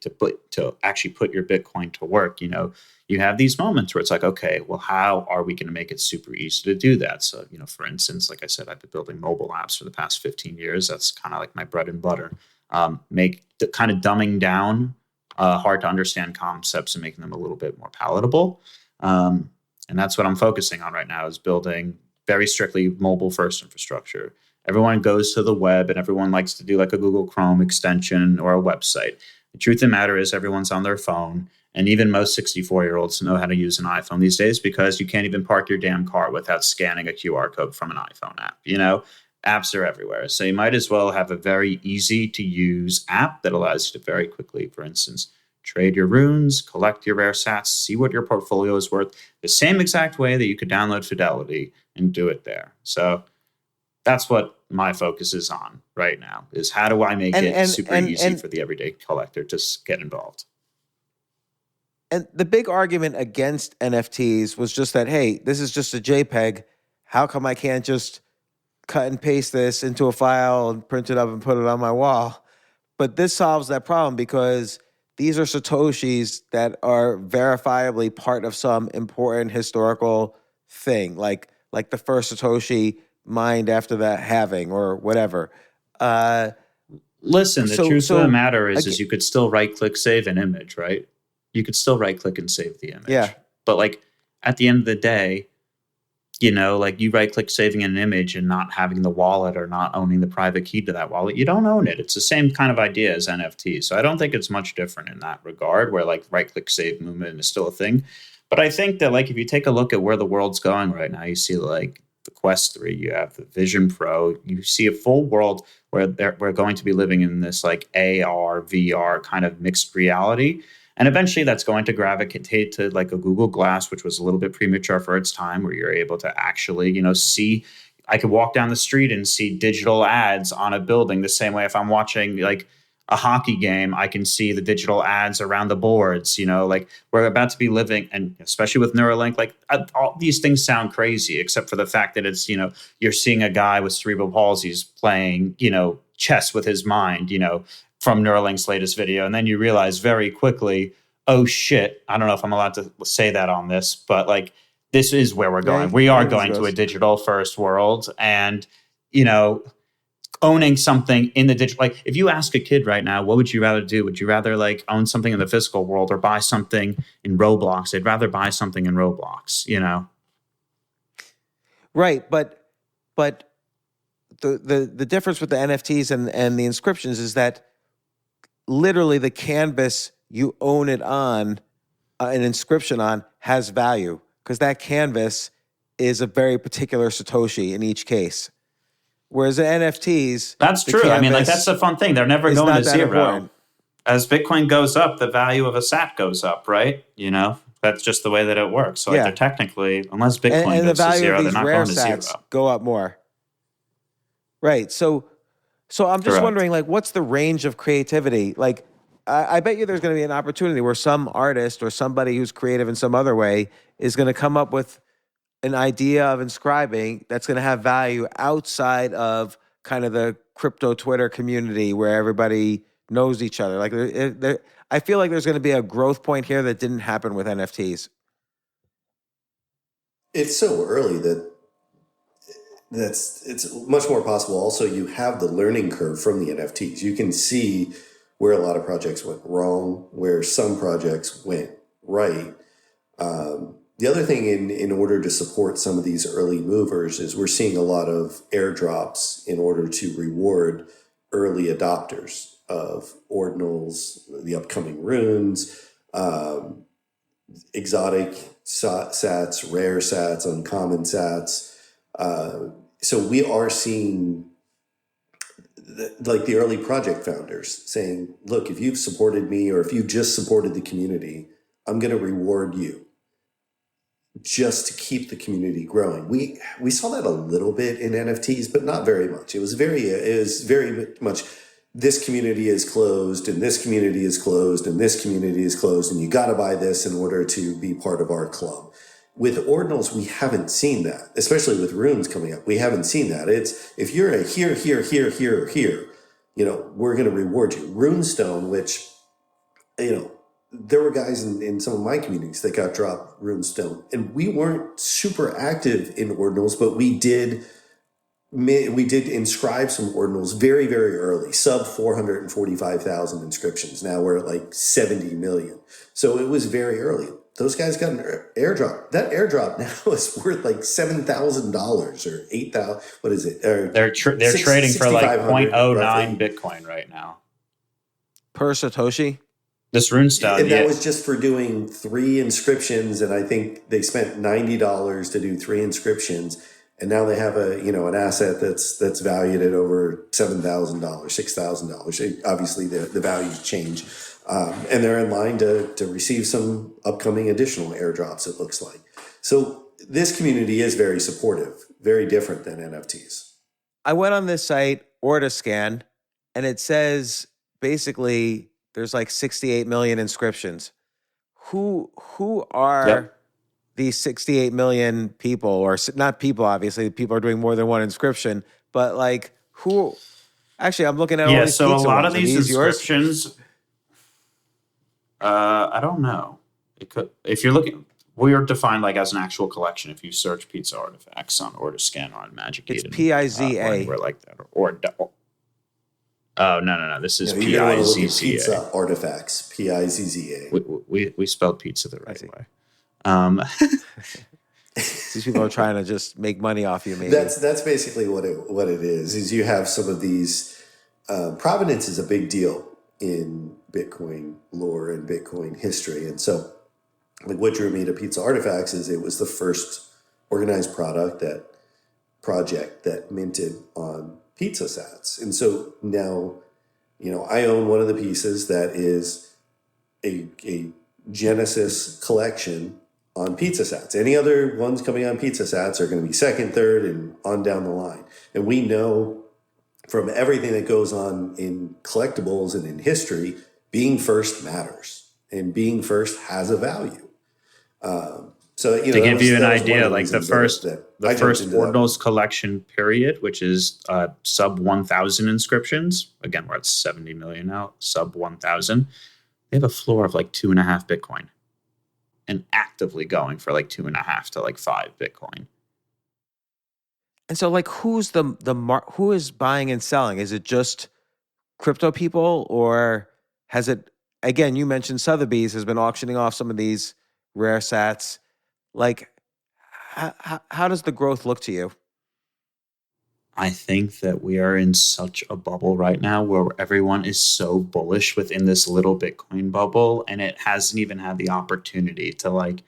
S5: to actually put your Bitcoin to work, you have these moments where it's like, okay, well, how are we going to make it super easy to do that? So, for instance, like I said, I've been building mobile apps for the past 15 years. That's kind of like my bread and butter. Make the kind of dumbing down hard to understand concepts and making them a little bit more palatable. And that's what I'm focusing on right now, is building very strictly mobile first infrastructure. Everyone goes to the web and everyone likes to do a Google Chrome extension or a website. The truth of the matter is everyone's on their phone, and even most 64-year-olds know how to use an iPhone these days, because you can't even park your damn car without scanning a QR code from an iPhone app. Apps are everywhere. So you might as well have a very easy to use app that allows you to very quickly, for instance, trade your runes, collect your rare sats, see what your portfolio is worth, the same exact way that you could download Fidelity and do it there. So that's what my focus is on right now, is how do I make it super easy for the everyday collector to get involved.
S1: And the big argument against NFTs was just that, hey, this is just a JPEG. How come I can't just cut and paste this into a file and print it up and put it on my wall? But this solves that problem, because these are Satoshis that are verifiably part of some important historical thing, like the first Satoshi mined after the halving or whatever.
S5: Listen, the truth of the matter is you could still right-click save an image, right? you could still right click and save the image.
S1: Yeah.
S5: But like at the end of the day, you know, like you right click saving an image and not having the wallet or not owning the private key to that wallet, you don't own it. It's the same kind of idea as NFTs. So I don't think it's much different in that regard, where like right click save movement is still a thing. But I think that like if you take a look at where the world's going right now, you see like the Quest 3, you have the Vision Pro, you see a full world where we're going to be living in this like AR, VR kind of mixed reality. And eventually that's going to gravitate to like a Google Glass, which was a little bit premature for its time, where you're able to actually, you know, see, I could walk down the street and see digital ads on a building the same way if I'm watching like a hockey game, I can see the digital ads around the boards, you know, like we're about to be living, and especially with Neuralink, like all these things sound crazy, except for the fact that it's, you know, you're seeing a guy with cerebral palsy playing, you know, chess with his mind, you know, from Neuralink's latest video. And then you realize very quickly, oh shit, I don't know if I'm allowed to say that on this, but like, this is where we're going. We are going to a digital first world. And, you know, owning something in the digital, like if you ask a kid right now, what would you rather do? Would you rather like own something in the physical world or buy something in Roblox? They'd rather buy something in Roblox, you know?
S1: Right. But the difference with the NFTs and the inscriptions is that literally the canvas you own it on, an inscription on, has value, because that canvas is a very particular Satoshi in each case. Whereas the NFTs,
S5: that's true. I mean, like that's the fun thing. They're never going to zero.
S1: Important.
S5: As Bitcoin goes up, the value of a sat goes up, right? You know, that's just the way that it works. So like they're technically, unless Bitcoin goes to zero, they're not going to zero.
S1: Go up more. Right. So I'm just wondering, like, what's the range of creativity? Like, I bet you there's going to be an opportunity where some artist or somebody who's creative in some other way is going to come up with an idea of inscribing that's going to have value outside of kind of the crypto Twitter community where everybody knows each other. Like, I feel like there's going to be a growth point here that didn't happen with NFTs.
S4: It's so early that it's much more possible. Also, you have the learning curve from the NFTs. You can see where a lot of projects went wrong, where some projects went right. The other thing in order to support some of these early movers is we're seeing a lot of airdrops in order to reward early adopters of ordinals, the upcoming runes, exotic sats, rare sats, uncommon sats. So we are seeing like the early project founders saying, look, if you've supported me or if you just supported the community, I'm going to reward you just to keep the community growing. We saw that a little bit in NFTs, but not very much. It was very much this community is closed and this community is closed and this community is closed and you got to buy this in order to be part of our club. With ordinals, we haven't seen that, especially with runes coming up. We haven't seen that. It's if you're a here, you know, we're going to reward you. Runestone, which, you know, there were guys in some of my communities that got dropped runestone, and we weren't super active in ordinals, but we did inscribe some ordinals very, very early, sub 445,000 inscriptions. Now we're at like 70 million. So it was very early. Those guys got an airdrop. That airdrop now is worth like $7,000 or $8,000. What is it?
S5: They're trading for like 0.09 Bitcoin right now
S1: per Satoshi.
S5: This runestone,
S4: and that was just for doing 3 inscriptions, and I think they spent $90 to do 3 inscriptions, and now they have an asset that's valued at over $7,000, $6,000. Obviously, the values change. And they're in line to receive some upcoming additional airdrops, it looks like. So this community is very supportive, very different than NFTs.
S1: I went on this site, Ordiscan, and it says basically there's like 68 million inscriptions. Who are these 68 million people? Or not people, obviously. People are doing more than one inscription. But like who? Actually, I'm looking at all these
S5: so a lot
S1: ones.
S5: of these inscriptions... I don't know. It could, if you're looking, we are defined like as an actual collection. If you search pizza artifacts on Ordiscan or on Magic
S1: it's
S5: Eden,
S1: PIZA.
S5: we're like that, or Oh, no. This is
S4: You're going to want to look at
S5: Pizza.
S4: pizza artifacts, Pizza.
S5: We spelled pizza the right way.
S1: These people are trying to just make money off you, maybe.
S4: That's basically what it is you have some of these, provenance is a big deal in Bitcoin lore and Bitcoin history. And so like what drew me to Pizza Artifacts is it was the first organized project that minted on pizza sats. And so now, I own one of the pieces that is a Genesis collection on pizza sats. Any other ones coming on pizza sats are going to be second, third, and on down the line. And we know from everything that goes on in collectibles and in history, being first matters, and being first has a value. So
S5: to give you an idea, like the first ordinals collection period, which is sub 1,000 inscriptions. Again, we're at 70 million now. Sub 1,000. They have a floor of like 2.5 Bitcoin. And actively going for like 2.5 to like 5 Bitcoin.
S1: And so, like, who is buying and selling? Is it just crypto people, or has it? Again, you mentioned Sotheby's has been auctioning off some of these rare sats. Like, how does the growth look to you?
S5: I think that we are in such a bubble right now where everyone is so bullish within this little Bitcoin bubble, and it hasn't even had the opportunity to like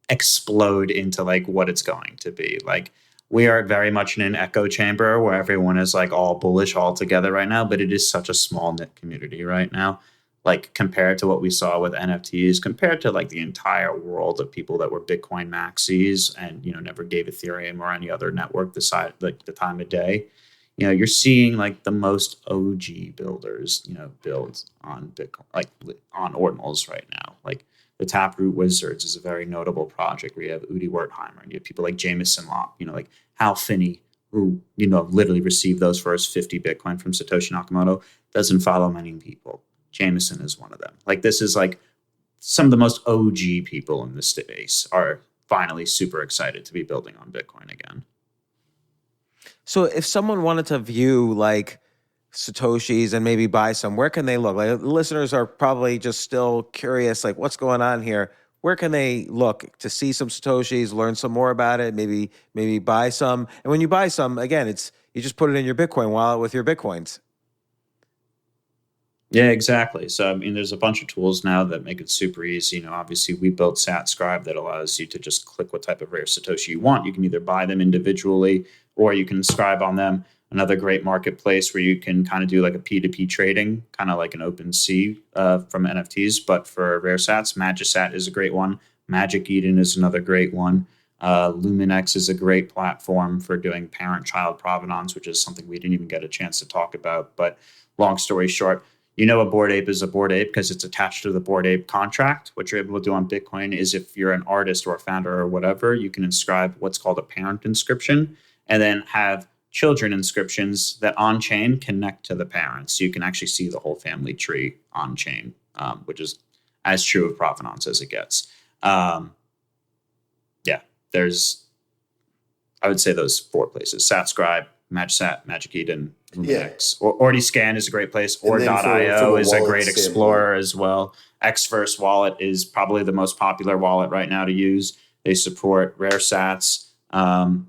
S5: explode into like what it's going to be. Like, we are very much in an echo chamber where everyone is like all bullish all together right now, but it is such a small knit community right now. Like, compared to what we saw with NFTs, compared to like the entire world of people that were Bitcoin maxis and, never gave Ethereum or any other network the time of day, you're seeing like the most OG builders, build on Bitcoin, like on ordinals right now. Like the Taproot Wizards is a very notable project where you have Udi Wertheimer and you have people like Jameson Lopp, like Hal Finney, who, literally received those first 50 Bitcoin from Satoshi Nakamoto, doesn't follow many people. Jameson is one of them. Like, this is like some of the most OG people in the space are finally super excited to be building on Bitcoin again.
S1: So if someone wanted to view like Satoshis and maybe buy some, where can they look? Like, listeners are probably just still curious, like, what's going on here? Where can they look to see some Satoshis, learn some more about it, maybe buy some? And when you buy some, again, you just put it in your Bitcoin wallet with your Bitcoins.
S5: Yeah, exactly. So, there's a bunch of tools now that make it super easy. Obviously, we built SatScribe that allows you to just click what type of rare Satoshi you want. You can either buy them individually or you can inscribe on them. Another great marketplace where you can kind of do like a P2P trading, kind of like an OpenSea from NFTs, but for rare sats. Magisat is a great one. Magic Eden is another great one. Luminex is a great platform for doing parent-child provenance, which is something we didn't even get a chance to talk about. But long story short, a Bored Ape is a Bored Ape because it's attached to the Bored Ape contract. What you're able to do on Bitcoin is if you're an artist or a founder or whatever, you can inscribe what's called a parent inscription and then have children inscriptions that on-chain connect to the parents. So you can actually see the whole family tree on-chain, which is as true of provenance as it gets. I would say those 4 places: SatScribe, Magisat, Magic Eden, Luminex. Yeah. Ordiscan is a great place. Or.io is a great explorer as well. Xverse wallet is probably the most popular wallet right now to use. They support rare sats.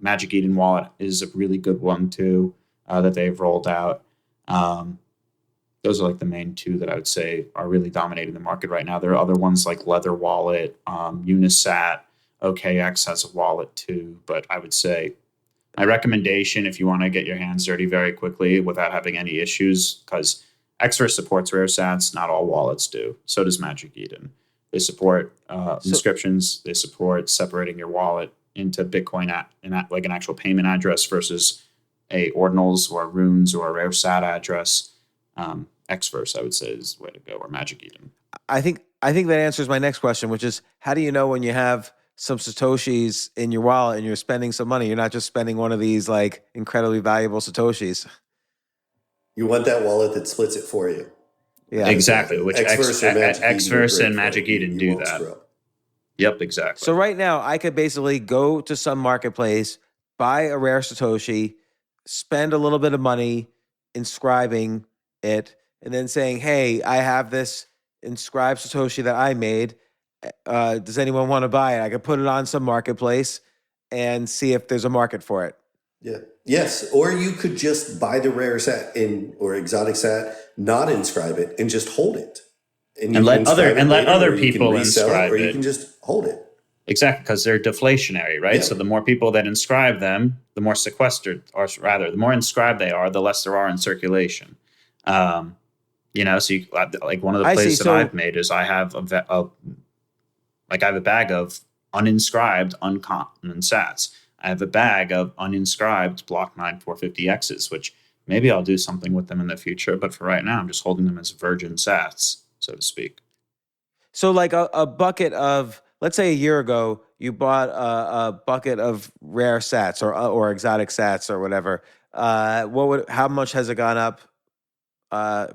S5: Magic Eden wallet is a really good one too that they've rolled out. Those are like the main 2 that I would say are really dominating the market right now. There are other ones like Leather Wallet, Unisat, OKX has a wallet too. But I would say my recommendation, if you want to get your hands dirty very quickly without having any issues, because Xverse supports rare sats, not all wallets do. So does Magic Eden. They support inscriptions. They support separating your wallet into Bitcoin like an actual payment address versus a ordinals or runes or a rare sat address. Xverse, I would say, is the way to go, or Magic Eden.
S1: I think that answers my next question, which is, how do you know when you have some Satoshis in your wallet and you're spending some money? You're not just spending one of these like incredibly valuable Satoshis.
S4: You want that wallet that splits it for you.
S5: Yeah, exactly. Which Xverse and Magic Eden do that. Screw. Yep, exactly.
S1: So right now, I could basically go to some marketplace, buy a rare Satoshi, spend a little bit of money inscribing it and then saying, hey, I have this inscribed Satoshi that I made. Does anyone want to buy it? I could put it on some marketplace and see if there's a market for it.
S4: Yeah. Yes. Or you could just buy the rare sat or exotic sat, not inscribe it, and just hold it.
S5: And let other people inscribe
S4: it. Or
S5: it.
S4: you can just hold it.
S5: Exactly, because they're deflationary, right? Yeah. So the more people that inscribe them, the more sequestered, or rather, the more inscribed they are, the less there are in circulation. So you, like one of the plays that I've made is I have a bag of uninscribed uncommon sats. I have a bag of uninscribed block 9 450Xs, which maybe I'll do something with them in the future. But for right now, I'm just holding them as virgin sats, so to speak.
S1: So like a bucket of, let's say a year ago, you bought a bucket of rare sats or exotic sats or whatever. How much has it gone up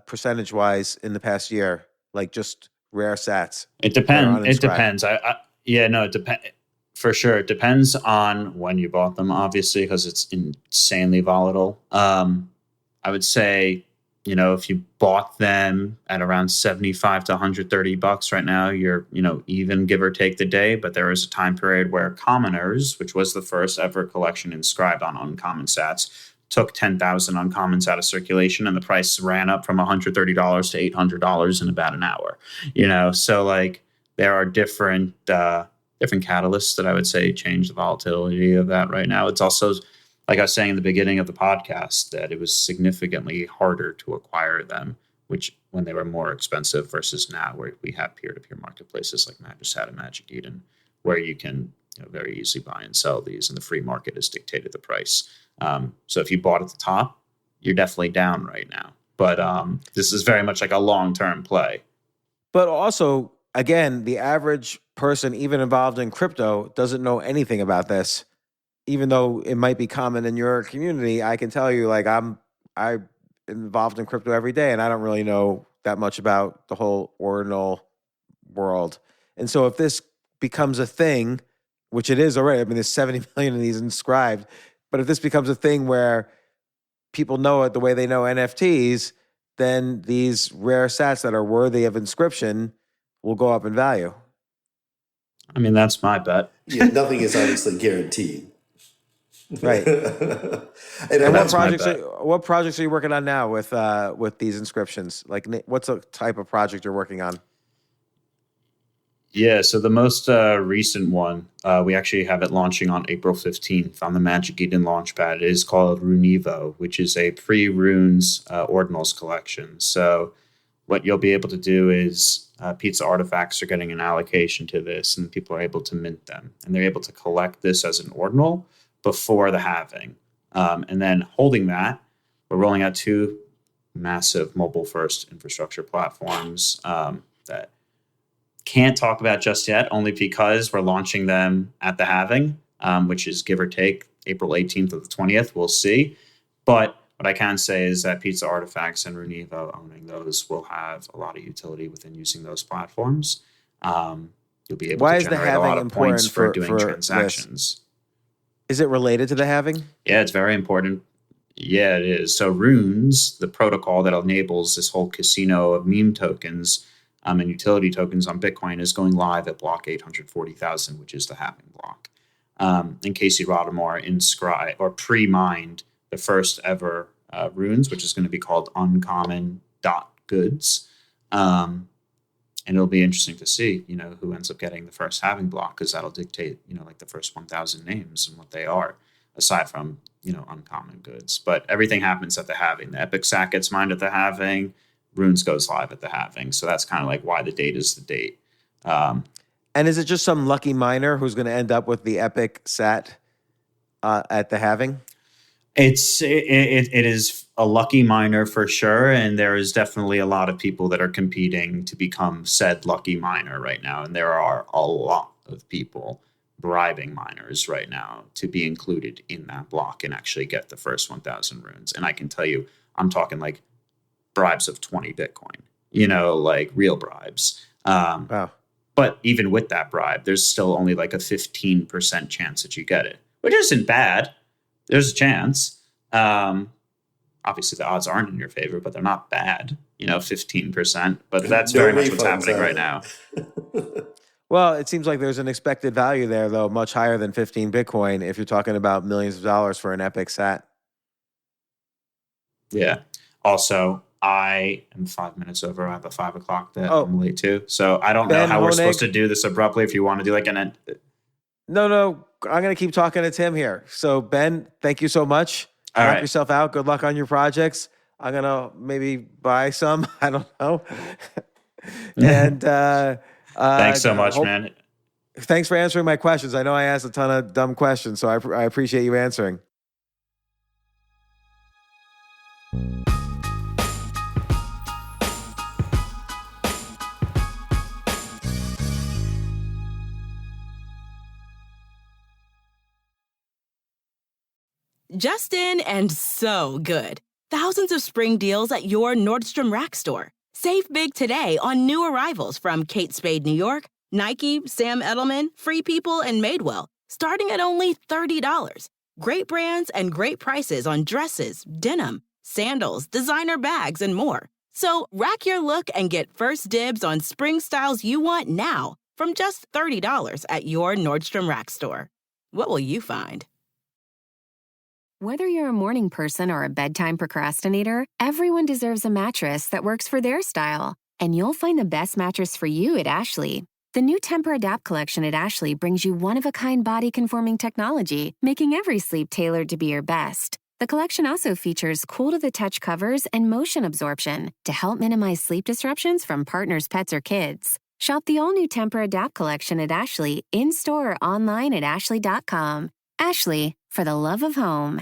S1: percentage wise in the past year? Like just rare sats.
S5: It depends. It depends. It depends. For sure. It depends on when you bought them, obviously, because it's insanely volatile. I would say, if you bought them at around $75 to $130 right now, you're, even give or take the day. But there was a time period where Commoners, which was the first ever collection inscribed on uncommon sats, took 10,000 uncommons out of circulation, and the price ran up from $130 to $800 in about an hour. So like there are different catalysts that I would say change the volatility of that right now. It's also, like I was saying in the beginning of the podcast, that it was significantly harder to acquire them, which when they were more expensive versus now where we have peer-to-peer marketplaces like Magichat and Magic Eden, where you can very easily buy and sell these, and the free market has dictated the price. So if you bought at the top, you're definitely down right now. But this is very much like a long-term play.
S1: But also, again, the average person, even involved in crypto, doesn't know anything about this. Even though it might be common in your community, I can tell you, like I'm involved in crypto every day, and I don't really know that much about the whole ordinal world. And so if this becomes a thing, which it is already, I mean, there's 70 million of these inscribed, but if this becomes a thing where people know it the way they know NFTs, then these rare sats that are worthy of inscription will go up in value.
S5: I mean, that's my bet.
S4: Yeah, nothing is obviously guaranteed.
S1: Right. And what projects are you working on now with these inscriptions? Like, what's a type of project you're working on?
S5: Yeah, so the most recent one, we actually have it launching on April 15th on the Magic Eden Launchpad. It is called Runevo, which is a pre-runes ordinals collection. So what you'll be able to do is Pizza Artifacts are getting an allocation to this, and people are able to mint them. And they're able to collect this as an ordinal before the halving. And then holding that, we're rolling out 2 massive mobile-first infrastructure platforms that can't talk about just yet, only because we're launching them at the halving, which is give or take April 18th or the 20th. We'll see. But what I can say is that Pizza Artifacts and Runevo, owning those, will have a lot of utility within using those platforms. You'll be able to generate a lot of points for doing transactions.
S1: This? Is it related to the halving?
S5: Yeah, it's very important. Yeah, it is. So Runes, the protocol that enables this whole casino of meme tokens and utility tokens on Bitcoin, is going live at block 840,000, which is the halving block. And Casey Rodamore inscribed or pre-mined the first ever runes, which is going to be called uncommon.goods. And it'll be interesting to see, who ends up getting the first halving block, because that'll dictate, like the first 1,000 names and what they are, aside from, uncommon goods. But everything happens at the halving. The Epic Sack gets mined at the halving. Runes goes live at the halving. So that's kind of like why the date is the date.
S1: And is it just some lucky miner who's going to end up with the Epic Sat at the halving?
S5: It is a lucky miner for sure, and there is definitely a lot of people that are competing to become said lucky miner right now, and there are a lot of people bribing miners right now to be included in that block and actually get the first 1,000 runes. And I can tell you, I'm talking like bribes of 20 Bitcoin, like real bribes.
S1: Wow.
S5: But even with that bribe, there's still only like a 15% chance that you get it, which isn't bad. There's a chance. I obviously the odds aren't in your favor, but they're not bad. 15%. But that's very much what's happening right now.
S1: Well, it seems like there's an expected value there, though, much higher than 15 Bitcoin if you're talking about millions of dollars for an epic sat.
S5: Yeah. Also, I am 5 minutes over. I have a 5 o'clock that I'm late to. So I don't know how we're supposed to do this abruptly. If you want to do like an...
S1: No. I'm going to keep talking to Tim here. So, Ben, thank you so much. Knock yourself out. Good luck on your projects. I'm going to maybe buy some. I don't know. And...
S5: thanks so much, man.
S1: Thanks for answering my questions. I know I asked a ton of dumb questions, so I appreciate you answering.
S8: Justin and so good. Thousands of spring deals at your Nordstrom Rack store. Save big today on new arrivals from Kate Spade New York, Nike, Sam Edelman, Free People, and Madewell, starting at only $30. Great brands and great prices on dresses, denim, sandals, designer bags, and more. So rack your look and get first dibs on spring styles you want now from just $30 at your Nordstrom Rack store. What will you find?
S2: Whether you're a morning person or a bedtime procrastinator, everyone deserves a mattress that works for their style. And you'll find the best mattress for you at Ashley. The new Temper-Adapt collection at Ashley brings you one-of-a-kind body-conforming technology, making every sleep tailored to be your best. The collection also features cool-to-the-touch covers and motion absorption to help minimize sleep disruptions from partners, pets, or kids. Shop the all-new Temper-Adapt collection at Ashley, in-store or online at ashley.com. Ashley, for the love of home.